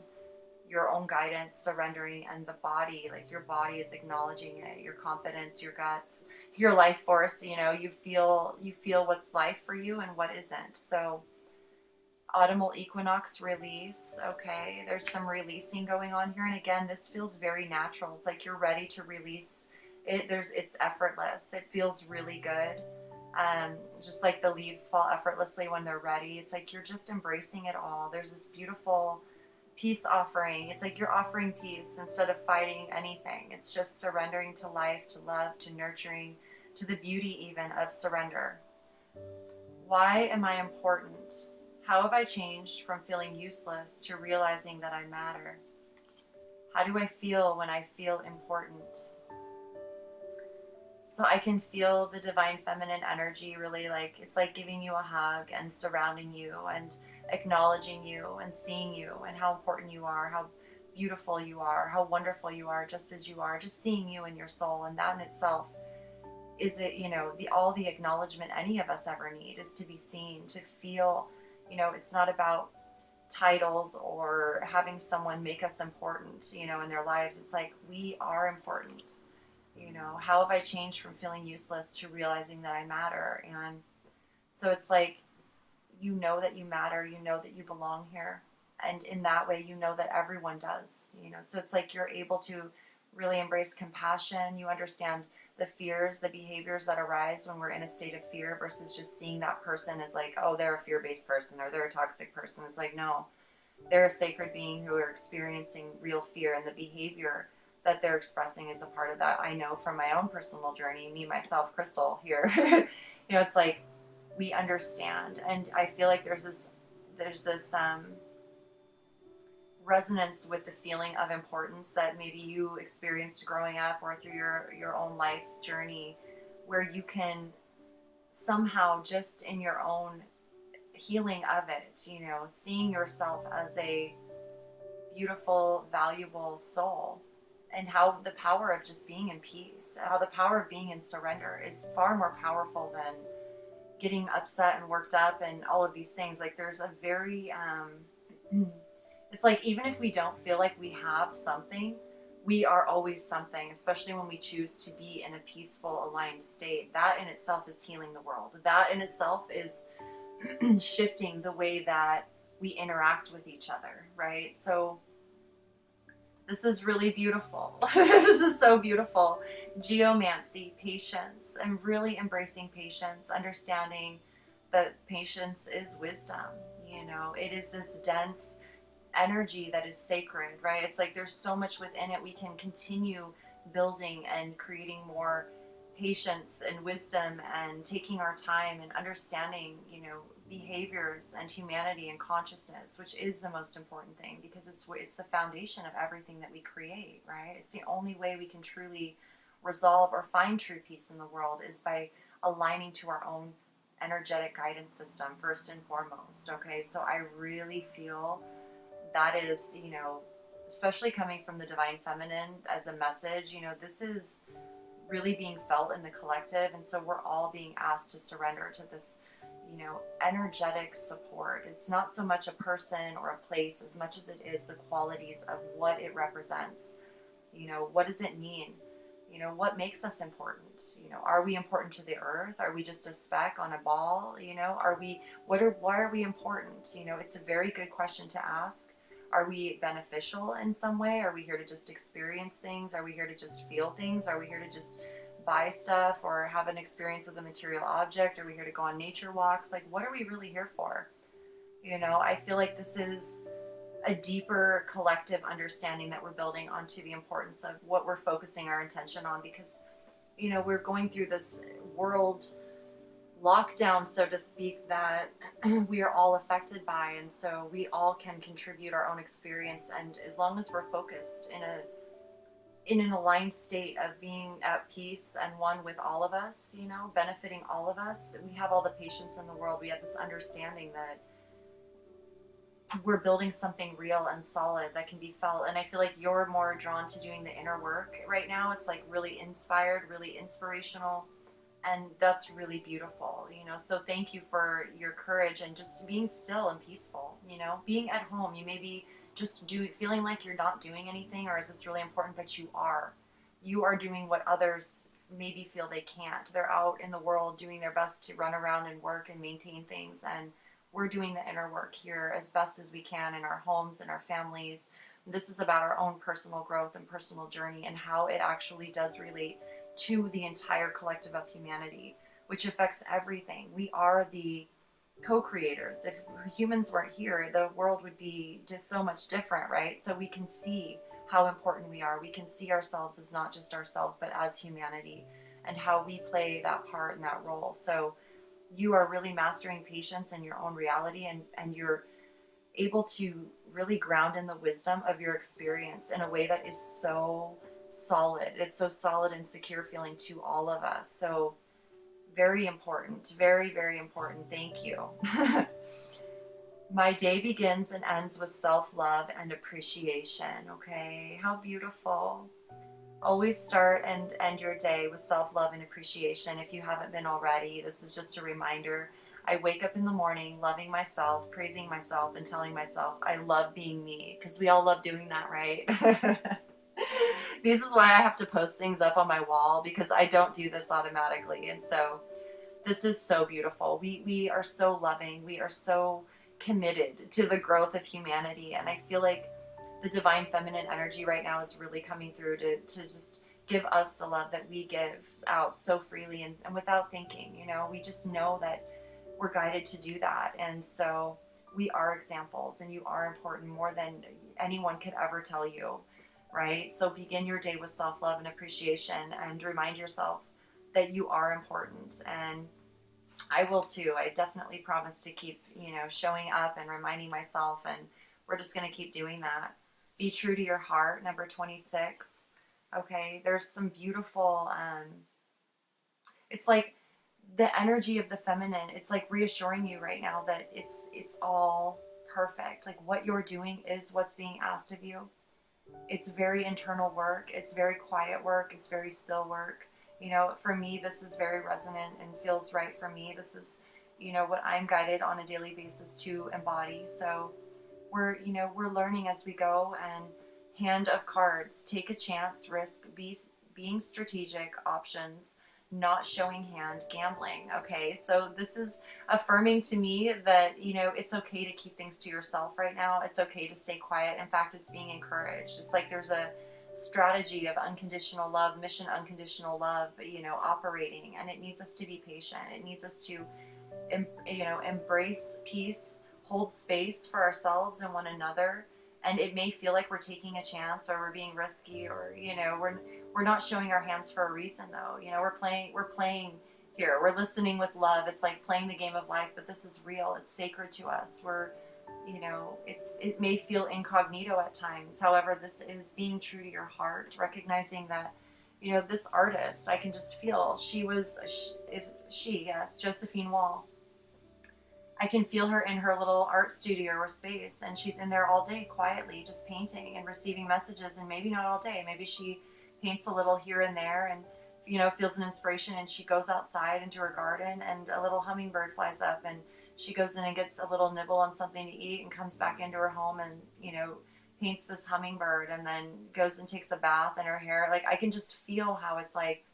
your own guidance, surrendering, and the body, like your body is acknowledging it, your confidence, your guts, your life force, you feel what's life for you and what isn't. So autumnal equinox release. Okay, there's some releasing going on here, and again, this feels very natural. It's like you're ready to release it. It's effortless. It feels really good. Just like the leaves fall effortlessly when they're ready. It's like you're just embracing it all. There's this beautiful peace offering. It's like you're offering peace instead of fighting anything. It's just surrendering to life, to love, to nurturing, to the beauty even of surrender. Why am I important? How have I changed from feeling useless to realizing that I matter? How do I feel when I feel important? So I can feel the divine feminine energy really, like it's like giving you a hug and surrounding you and acknowledging you and seeing you and how important you are, how beautiful you are, how wonderful you are, just as you are, just seeing you and your soul. And that in itself is it, all the acknowledgement any of us ever need is to be seen, to feel, it's not about titles or having someone make us important, in their lives. It's like we are important. How have I changed from feeling useless to realizing that I matter? And so it's like you know that you matter, you know that you belong here. And in that way, you know that everyone does, you know. So it's like you're able to really embrace compassion. You understand the fears, the behaviors that arise when we're in a state of fear versus just seeing that person as like, oh, they're a fear-based person or they're a toxic person. It's like, no, they're a sacred being who are experiencing real fear, and the behavior that they're expressing is a part of that. I know from my own personal journey, me, myself, Crystal here, you know, it's like we understand. And I feel like there's this resonance with the feeling of importance that maybe you experienced growing up or through your own life journey, where you can somehow just in your own healing of it, you know, seeing yourself as a beautiful, valuable soul, and how the power of just being in peace, how the power of being in surrender is far more powerful than getting upset and worked up and all of these things. Like there's a very it's like even if we don't feel like we have something, we are always something, especially when we choose to be in a peaceful, aligned state. That in itself is healing the world. That in itself is shifting the way that we interact with each other, right? So this is really beautiful. This is so beautiful. Geomancy, patience, and really embracing patience, understanding that patience is wisdom. You know, it is this dense energy that is sacred, right? It's like there's so much within it. We can continue building and creating more patience and wisdom and taking our time and understanding, you know, behaviors and humanity and consciousness, which is the most important thing, because it's the foundation of everything that we create, right? It's the only way we can truly resolve or find true peace in the world is by aligning to our own energetic guidance system first and foremost. Okay, so I really feel that is, you know, especially coming from the divine feminine as a message, you know, this is really being felt in the collective. And so we're all being asked to surrender to this, you know, energetic support. It's not so much a person or a place as much as it is the qualities of what it represents. You know, what does it mean? You know, what makes us important? You know, are we important to the earth? Are we just a speck on a ball? You know, why are we important? You know, it's a very good question to ask. Are we beneficial in some way? Are we here to just experience things? Are we here to just feel things? Are we here to just buy stuff or have an experience with a material object? Are we here to go on nature walks? Like, what are we really here for? You know, I feel like this is a deeper collective understanding that we're building onto the importance of what we're focusing our intention on, because, you know, we're going through this world lockdown, so to speak, that we are all affected by, and so we all can contribute our own experience. And as long as we're focused in an aligned state of being at peace and one with all of us, you know, benefiting all of us, we have all the patience in the world. We have this understanding that we're building something real and solid that can be felt. And I feel like you're more drawn to doing the inner work right now. It's like really inspired, really inspirational, and that's really beautiful, you know. So thank you for your courage and just being still and peaceful, you know. Being at home, you may be just feeling like you're not doing anything, or is this really important? But you are doing what others maybe feel they can't. They're out in the world doing their best to run around and work and maintain things, and we're doing the inner work here as best as we can in our homes and our families. This is about our own personal growth and personal journey and how it actually does relate to the entire collective of humanity, which affects everything. We are the co-creators. If humans weren't here, the world would be just so much different, right? So we can see how important we are. We can see ourselves as not just ourselves, but as humanity, and how we play that part and that role. So you are really mastering patience in your own reality, and you're able to really ground in the wisdom of your experience in a way that is so solid. It's so solid and secure feeling to all of us. So very important, very, very important. Thank you. My day begins and ends with self-love and appreciation. Okay, how beautiful. Always start and end your day with self-love and appreciation. If you haven't been already, this is just a reminder. I wake up in the morning loving myself, praising myself, and telling myself I love being me, because we all love doing that, right? This is why I have to post things up on my wall, because I don't do this automatically. And so This is so beautiful. We are so loving. We are so committed to the growth of humanity. And I feel like the divine feminine energy right now is really coming through to just give us the love that we give out so freely and without thinking. We just know that we're guided to do that. And so we are examples, and you are important more than anyone could ever tell you, right? So begin your day with self-love and appreciation, and remind yourself that you are important. And I will too. I definitely promise to keep, showing up and reminding myself, and we're just going to keep doing that. Be true to your heart, number 26. Okay, there's some beautiful, it's like the energy of the feminine. It's like reassuring you right now that it's all perfect. Like what you're doing is what's being asked of you. It's very internal work. It's very quiet work. It's very still work. For me, this is very resonant and feels right for me. This is, what I'm guided on a daily basis to embody. So we're learning as we go. And hand of cards, take a chance, risk, being strategic, options, not showing hand, gambling. Okay, so this is affirming to me that it's okay to keep things to yourself right now. It's okay to stay quiet. In fact, it's being encouraged. It's like there's a strategy of unconditional love, mission unconditional love, operating, and it needs us to be patient. It needs us to embrace peace, hold space for ourselves and one another. And it may feel like we're taking a chance, or we're being risky, or we're not showing our hands for a reason, though. We're playing here. We're listening with love. It's like playing the game of life, but this is real. It's sacred to us. It may feel incognito at times. However, this is being true to your heart, recognizing that, this artist, I can just feel yes, Josephine Wall. I can feel her in her little art studio or space, and she's in there all day quietly, just painting and receiving messages. And maybe not all day. Maybe she paints a little here and there, and feels an inspiration, and she goes outside into her garden, and a little hummingbird flies up, and she goes in and gets a little nibble on something to eat, and comes back into her home, and paints this hummingbird, and then goes and takes a bath in her hair. Like, I can just feel how it's like,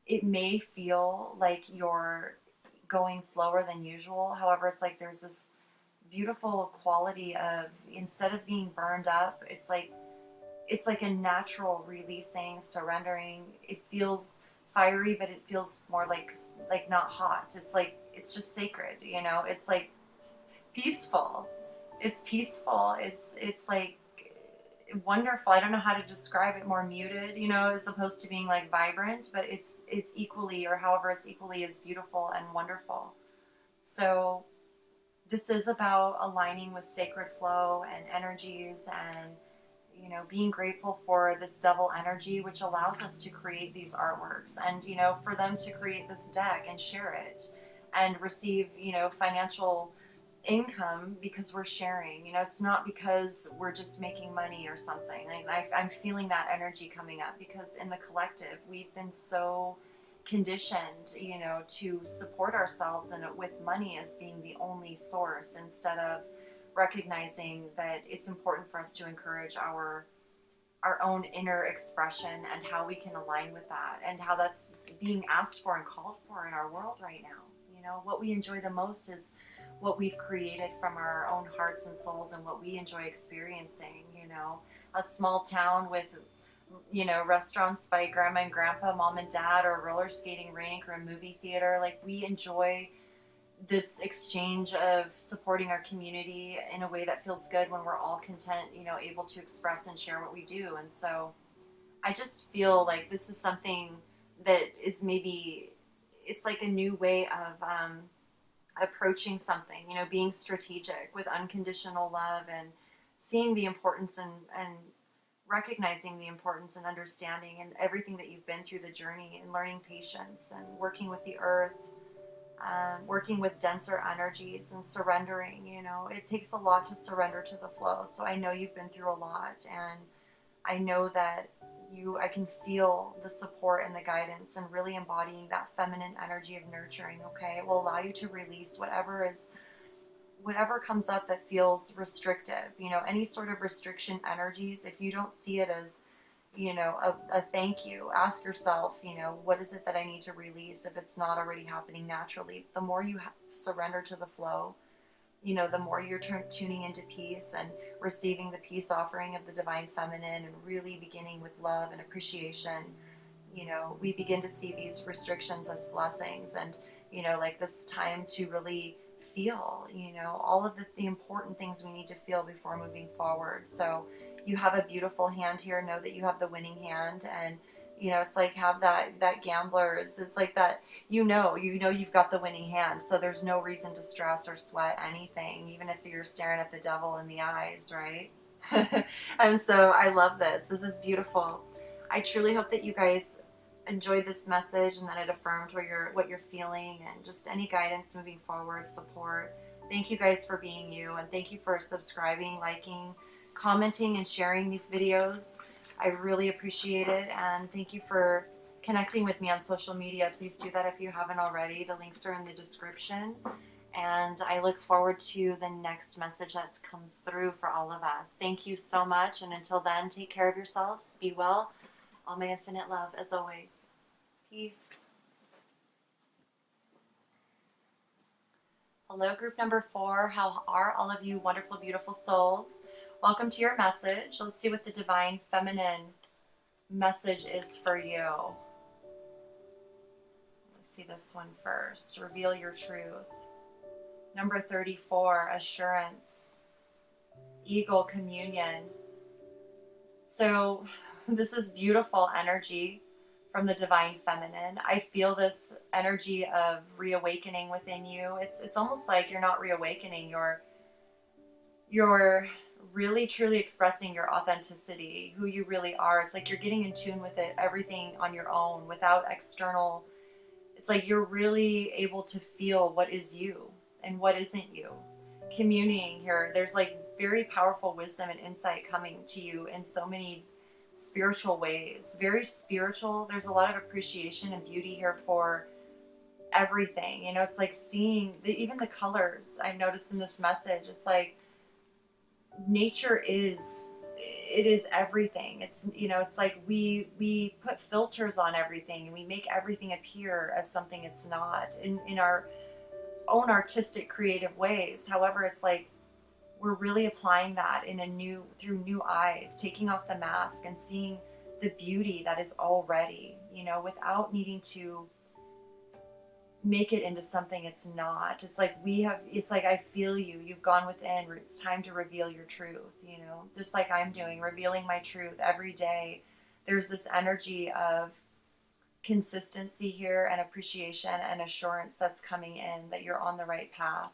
it may feel like you're going slower than usual. However, it's like there's this beautiful quality of, instead of being burned up, it's like a natural releasing, surrendering. It feels fiery, but it feels more like not hot. It's like, it's just sacred, it's like peaceful. It's peaceful. It's like wonderful. I don't know how to describe it. More muted, as opposed to being like vibrant, but it's equally, or however, it's equally as beautiful and wonderful. So this is about aligning with sacred flow and energies, and being grateful for this double energy, which allows us to create these artworks, and for them to create this deck and share it and receive financial income because we're sharing. It's not because we're just making money or something. Like, I'm feeling that energy coming up, because in the collective we've been so conditioned, to support ourselves and with money as being the only source, instead of recognizing that it's important for us to encourage our own inner expression, and how we can align with that, and how that's being asked for and called for in our world right now. What we enjoy the most is what we've created from our own hearts and souls, and what we enjoy experiencing. A small town with restaurants by grandma and grandpa, mom and dad, or a roller skating rink, or a movie theater. Like, we enjoy this exchange of supporting our community in a way that feels good, when we're all content, able to express and share what we do. And so I just feel like this is something that is maybe, it's like a new way of approaching something, being strategic with unconditional love, and seeing the importance, and recognizing the importance and understanding, and everything that you've been through the journey, and learning patience, and working with the earth, working with denser energies, and surrendering. It takes a lot to surrender to the flow. So I know you've been through a lot, and I know that I can feel the support and the guidance, and really embodying that feminine energy of nurturing. Okay, it will allow you to release whatever comes up that feels restrictive. Any sort of restriction energies, if you don't see it as a thank you. Ask yourself, what is it that I need to release if it's not already happening naturally? The more you surrender to the flow, the more you're tuning into peace and receiving the peace offering of the divine feminine and really beginning with love and appreciation, we begin to see these restrictions as blessings and, like this time to really feel, all of the important things we need to feel before moving forward. So you have a beautiful hand here. Know that you have the winning hand, and it's like have that gambler. It's like that. You've got the winning hand. So there's no reason to stress or sweat anything, even if you're staring at the devil in the eyes, right? And so I love this. This is beautiful. I truly hope that you guys enjoyed this message and that it affirmed what you're feeling and just any guidance moving forward, support. Thank you guys for being you, and thank you for subscribing, liking, commenting, and sharing these videos. I really appreciate it, and thank you for connecting with me on social media. Please do that if you haven't already. The links are in the description, and I look forward to the next message that comes through for all of us. Thank you so much, and until then, take care of yourselves. Be well. All my infinite love, as always. Peace. Hello, group number 4. How are all of you wonderful, beautiful souls? Welcome to your message. Let's see what the divine feminine message is for you. Let's see this one first. Reveal your truth. Number 34, assurance. Eagle, communion. So this is beautiful energy from the divine feminine. I feel this energy of reawakening within you. It's almost like you're not reawakening. You're really truly expressing your authenticity, who you really are. It's like you're getting in tune with it, everything on your own without external. It's like you're really able to feel what is you and what isn't you. Communing here, there's like very powerful wisdom and insight coming to you in so many spiritual ways. Very spiritual. There's a lot of appreciation and beauty here for everything. It's like seeing even the colors I've noticed in this message. It's like nature is everything. It's like we put filters on everything and we make everything appear as something it's not in our own artistic creative ways. However, it's like we're really applying that through new eyes, taking off the mask and seeing the beauty that is already, without needing to make it into something it's not. It's like I feel you've gone within. It's time to reveal your truth, just like I'm doing, revealing my truth every day. There's this energy of consistency here and appreciation and assurance that's coming in that you're on the right path.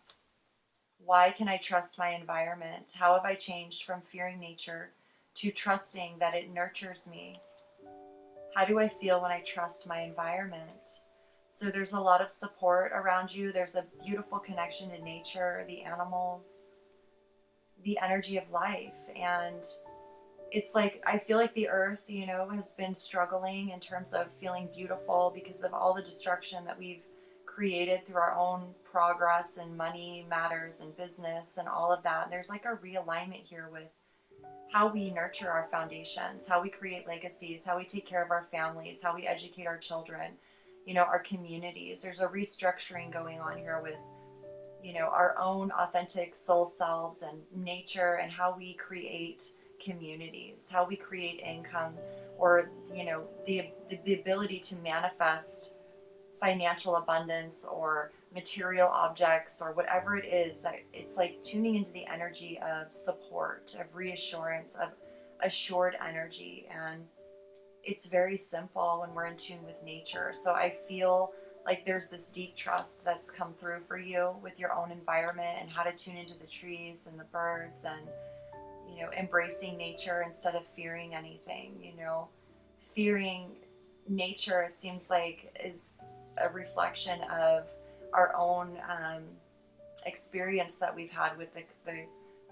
Why can I trust my environment? How have I changed from fearing nature to trusting that it nurtures me? How do I feel when I trust my environment? So there's a lot of support around you. There's a beautiful connection to nature, the animals, the energy of life. And it's like, I feel like the earth, has been struggling in terms of feeling beautiful because of all the destruction that we've created through our own progress and money matters and business and all of that. There's like a realignment here with how we nurture our foundations, how we create legacies, how we take care of our families, how we educate our children, our communities. There's a restructuring going on here with, our own authentic soul selves and nature and how we create communities, how we create income or, the ability to manifest financial abundance or material objects or whatever it is. That it's like tuning into the energy of support, of reassurance, of assured energy. And it's very simple when we're in tune with nature. So I feel like there's this deep trust that's come through for you with your own environment and how to tune into the trees and the birds and, embracing nature instead of fearing anything. Fearing nature, it seems like, is a reflection of our own experience that we've had with the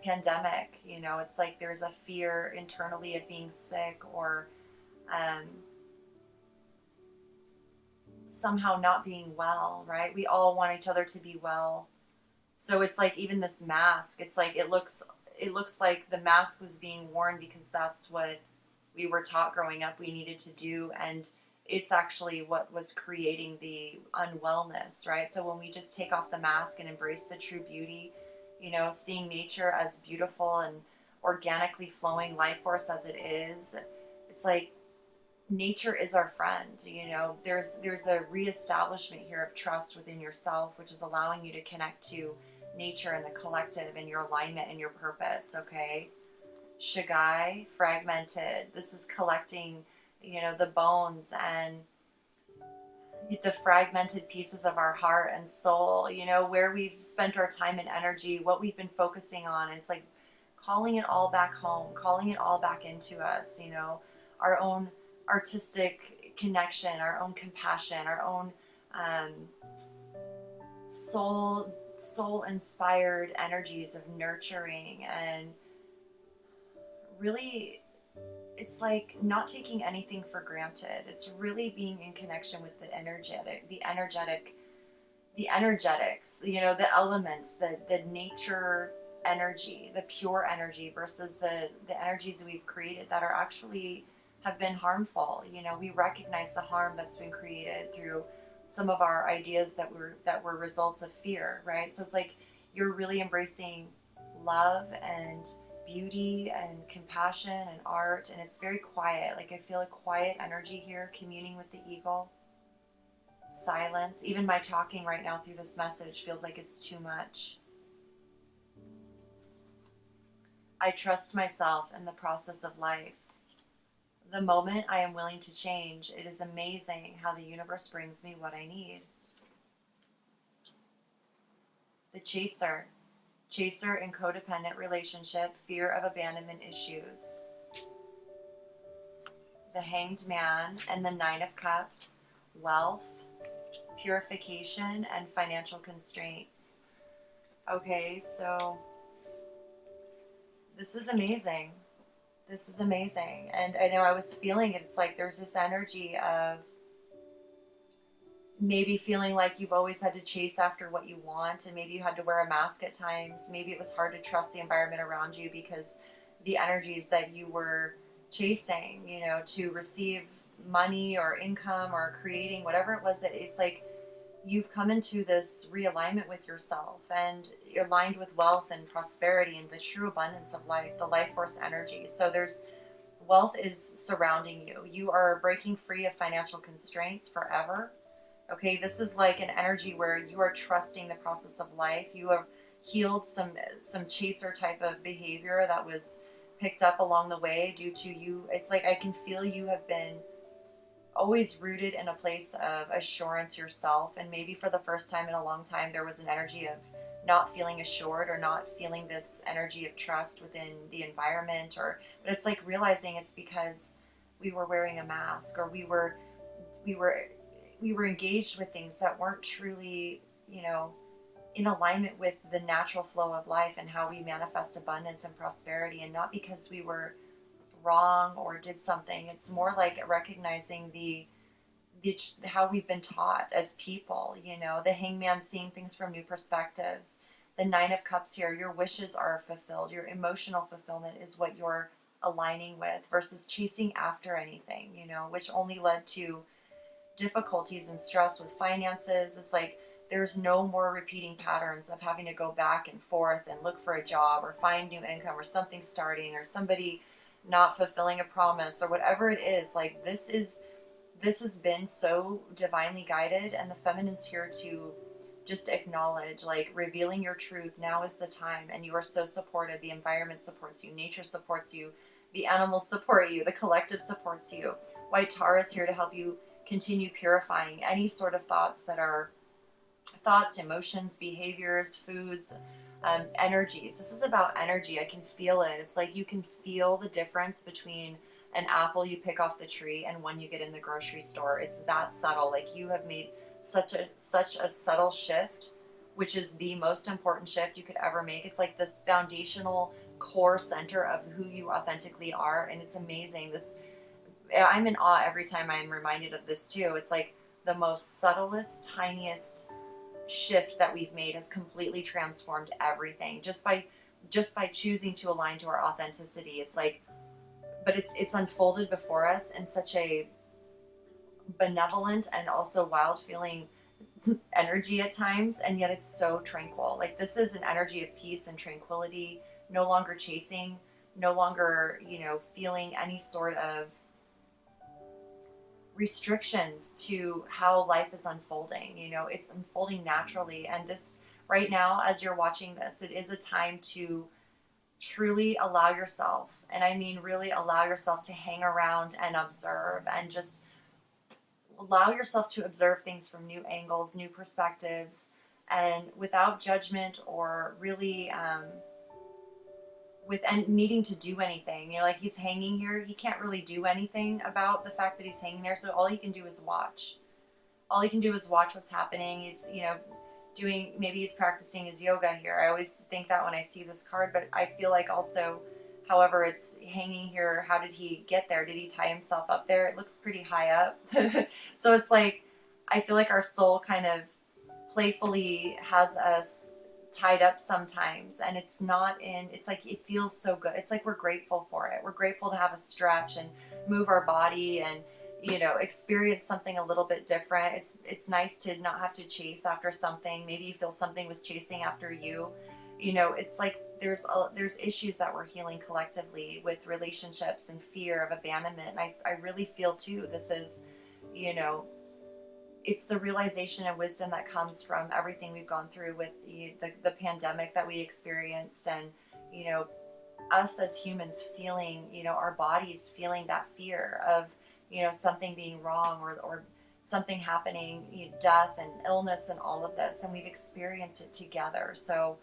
pandemic. It's like there's a fear internally of being sick or somehow not being well, right? We all want each other to be well. So it's like even this mask, it's like it looks like the mask was being worn because that's what we were taught growing up we needed to do, and it's actually what was creating the unwellness, right? So when we just take off the mask and embrace the true beauty, seeing nature as beautiful and organically flowing life force as it is, it's like nature is our friend. There's a reestablishment here of trust within yourself, which is allowing you to connect to nature and the collective and your alignment and your purpose. Okay, Shagai, fragmented. This is collecting, the bones and the fragmented pieces of our heart and soul, where we've spent our time and energy, what we've been focusing on. And it's like calling it all back home, calling it all back into us, our own artistic connection, our own compassion, our own soul inspired energies of nurturing. And really, it's like not taking anything for granted. It's really being in connection with the energetics, the elements, the nature energy, the pure energy versus the energies we've created that are actually have been harmful. We recognize the harm that's been created through some of our ideas that were results of fear, right? So it's like you're really embracing love and beauty and compassion and art, and it's very quiet. Like I feel a quiet energy here, communing with the eagle. Silence. Even my talking right now through this message feels like it's too much. I trust myself in the process of life. The moment I am willing to change, it is amazing how the universe brings me what I need. The chaser. Chaser in codependent relationship, fear of abandonment issues. The hanged man and the 9 of cups, wealth, purification, and financial constraints. Okay, so this is amazing. This is amazing. And I know I was feeling it. It's like there's this energy of maybe feeling like you've always had to chase after what you want, and maybe you had to wear a mask at times. Maybe it was hard to trust the environment around you because the energies that you were chasing, to receive money or income or creating whatever it was, that it's like you've come into this realignment with yourself and you're aligned with wealth and prosperity and the true abundance of life, the life force energy. So there's wealth is surrounding you. You are breaking free of financial constraints forever. Okay, this is like an energy where you are trusting the process of life. You have healed some chaser type of behavior that was picked up along the way due to you. It's like I can feel you have been always rooted in a place of assurance yourself, and maybe for the first time in a long time there was an energy of not feeling assured or not feeling this energy of trust within the environment, but it's like realizing it's because we were wearing a mask, or we were engaged with things that weren't truly, in alignment with the natural flow of life and how we manifest abundance and prosperity, and not because we were wrong or did something. It's more like recognizing the how we've been taught as people, the hangman seeing things from new perspectives, the 9 of cups here, your wishes are fulfilled, your emotional fulfillment is what you're aligning with versus chasing after anything, which only led to difficulties and stress with finances. It's like there's no more repeating patterns of having to go back and forth and look for a job or find new income or something starting or somebody not fulfilling a promise or whatever it is. Like this has been so divinely guided, and the feminine's here to just acknowledge, like revealing your truth. Now is the time, and you are so supported. The environment supports you, nature supports you, the animals support you, the collective supports you. White Tar is here to help you continue purifying any sort of thoughts that are thoughts, emotions, behaviors, foods, energies. This is about energy. I can feel it. It's like you can feel the difference between an apple you pick off the tree and one you get in the grocery store. It's that subtle. Like you have made such a subtle shift, which is the most important shift you could ever make. It's like the foundational core center of who you authentically are, and it's amazing. I'm in awe every time I'm reminded of this too. It's like the most subtlest, tiniest shift that we've made has completely transformed everything just by choosing to align to our authenticity. It's like but it's unfolded before us in such a benevolent and also wild feeling energy at times, and yet it's so tranquil. Like, this is an energy of peace and tranquility, no longer chasing, no longer, feeling any sort of restrictions to how life is unfolding. It's unfolding naturally. And this, right now, as you're watching this, it is a time to truly allow yourself, and I mean really allow yourself, to hang around and observe, and just allow yourself to observe things from new angles, new perspectives, and without judgment, or really with needing to do anything. Like, he's hanging here, he can't really do anything about the fact that he's hanging there, so all he can do is watch. All he can do is watch what's happening. He's, doing, maybe he's practicing his yoga here. I always think that when I see this card, but I feel like also, however it's hanging here, how did he get there? Did he tie himself up there? It looks pretty high up. So it's like, I feel like our soul kind of playfully has us tied up sometimes, and it's like, it feels so good. It's like we're grateful for it. We're grateful to have a stretch and move our body, and experience something a little bit different. It's nice to not have to chase after something. Maybe you feel something was chasing after you. It's like there's issues that we're healing collectively with relationships and fear of abandonment. And I really feel too, this is, it's the realization and wisdom that comes from everything we've gone through with the pandemic that we experienced, and us as humans feeling, our bodies feeling that fear of something being wrong, or something happening, death and illness and all of this, and we've experienced it together. So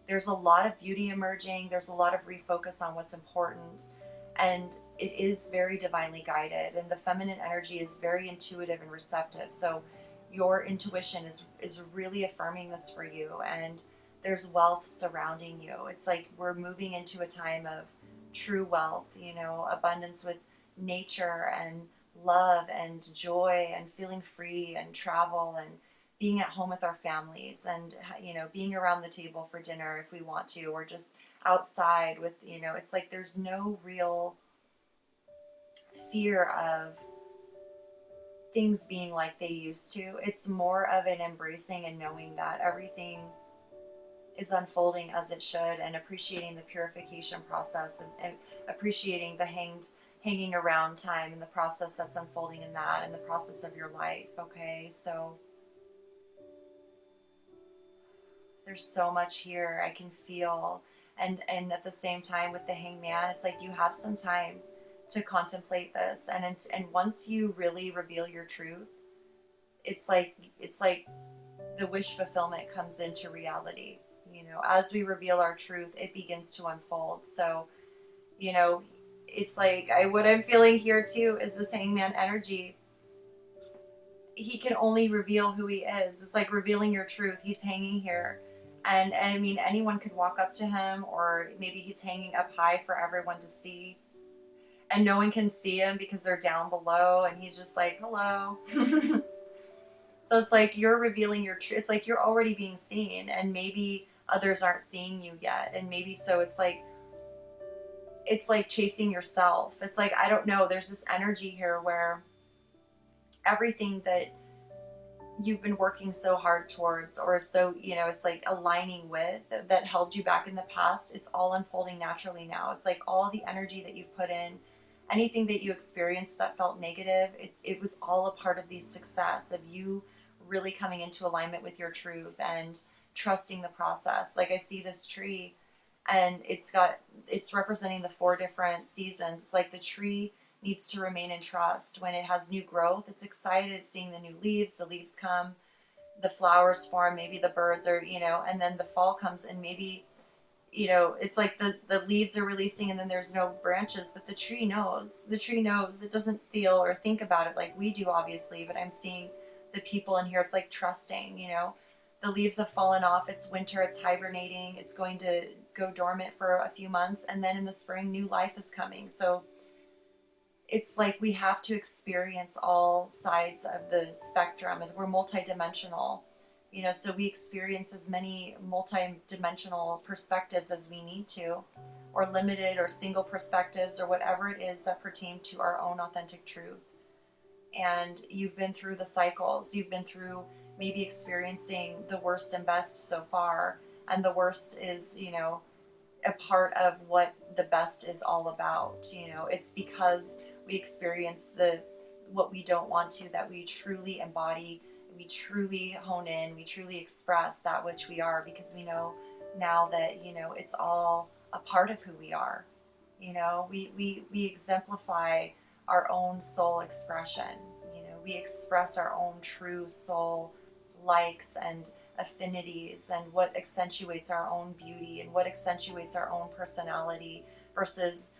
there's a lot of beauty emerging. There's a lot of refocus on what's important, and it is very divinely guided, and the feminine energy is very intuitive and receptive. So your intuition is really affirming this for you, and there's wealth surrounding you. It's like we're moving into a time of true wealth, abundance with nature and love and joy, and feeling free, and travel, and being at home with our families, and being around the table for dinner if we want to, or just outside with, it's like there's no real fear of things being like they used to. It's more of an embracing and knowing that everything is unfolding as it should, and appreciating the purification process, and appreciating the hanging around time, and the process that's unfolding in that, and the process of your life. Okay, so there's so much here I can feel, and at the same time with the hangman, it's like you have some time to contemplate this, and once you really reveal your truth, it's like the wish fulfillment comes into reality. As we reveal our truth, it begins to unfold. So it's like what I'm feeling here too is this hangman energy. He can only reveal who he is. It's like revealing your truth. He's hanging here, and I mean, anyone could walk up to him, or maybe he's hanging up high for everyone to see, and no one can see him because they're down below, and he's just like, hello. So it's like you're revealing your truth. It's like you're already being seen, and maybe others aren't seeing you yet, and maybe so it's like chasing yourself. It's like, I don't know, there's this energy here where everything that you've been working so hard towards, or so it's like aligning with, that held you back in the past, it's all unfolding naturally now. It's like all the energy that you've put in, anything that you experienced that felt negative, it was all a part of the success of you really coming into alignment with your truth and trusting the process. Like, I see this tree, and it's representing the 4 different seasons. It's like the tree needs to remain in trust. When it has new growth, it's excited seeing the new leaves. The leaves come, the flowers form, maybe the birds are, and then the fall comes, and maybe, it's like the leaves are releasing, and then there's no branches, but the tree knows. The tree knows. It doesn't feel or think about it like we do, obviously, but I'm seeing the people in here. It's like trusting, the leaves have fallen off. It's winter. It's hibernating. It's going to go dormant for a few months, and then in the spring, new life is coming. So it's like we have to experience all sides of the spectrum. We're multidimensional, so we experience as many multidimensional perspectives as we need to. or limited or single perspectives or whatever it is that pertain to our own authentic truth. And you've been through the cycles. You've been through maybe experiencing the worst and best so far. And the worst is, a part of what the best is all about. It's because we experience what we don't want to, that we truly embody, we truly hone in, we truly express that which we are, because we know now that, it's all a part of who we are. We exemplify our own soul expression. We express our own true soul likes and affinities, and what accentuates our own beauty and what accentuates our own personality versus,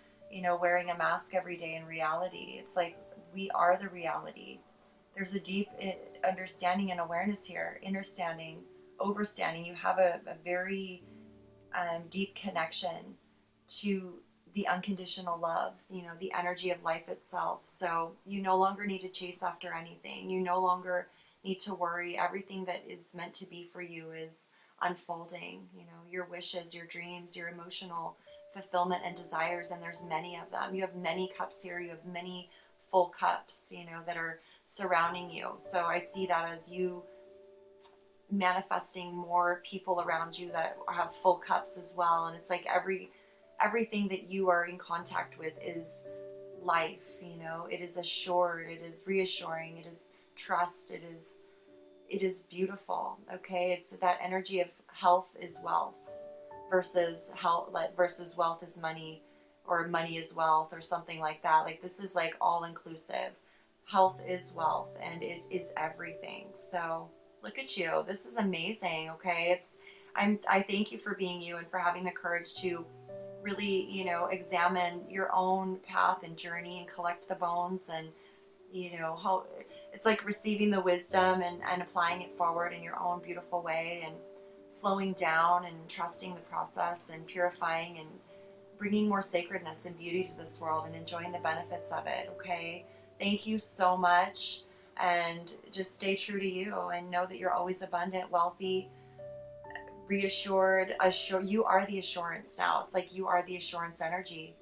wearing a mask every day in reality. It's like we are the reality. There's a deep understanding and awareness here, understanding, overstanding. You have a very deep connection to the unconditional love, the energy of life itself. So you no longer need to chase after anything. You no longer need to worry. Everything that is meant to be for you is unfolding. Your wishes, your dreams, your emotional fulfillment and desires, and there's many of them. You have many cups here. You have many full cups, that are surrounding you. So I see that as you manifesting more people around you that have full cups as well. And it's like everything that you are in contact with is life. It is assured, it is reassuring, it is trust, it is beautiful. Okay, it's that energy of health is wealth versus wealth is money, or money is wealth, or something like that. Like, this is like all inclusive. Health is wealth, and it is everything. So look at you. This is amazing. Okay, I thank you for being you and for having the courage to really, examine your own path and journey and collect the bones, and how it's like receiving the wisdom and applying it forward in your own beautiful way, and slowing down and trusting the process and purifying and bringing more sacredness and beauty to this world and enjoying the benefits of it. Okay, thank you so much, and just stay true to you and know that you're always abundant, wealthy, reassured. You are the assurance now. It's like you are the assurance energy.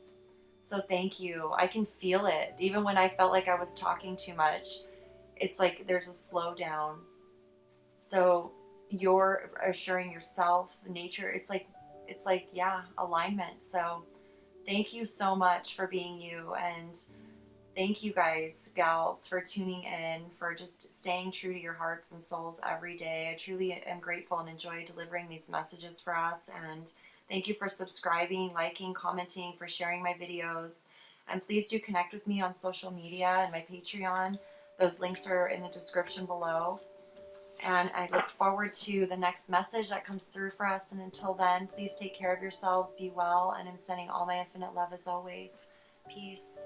So thank you. I can feel it. Even when I felt like I was talking too much, it's like there's a slowdown. So you're assuring yourself, nature. It's like, yeah, alignment. So thank you so much for being you. And thank you guys, gals, for tuning in, for just staying true to your hearts and souls every day. I truly am grateful and enjoy delivering these messages for us. And thank you for subscribing, liking, commenting, for sharing my videos. And please do connect with me on social media and my Patreon. Those links are in the description below. And I look forward to the next message that comes through for us. And until then, please take care of yourselves, be well, and I'm sending all my infinite love as always. Peace.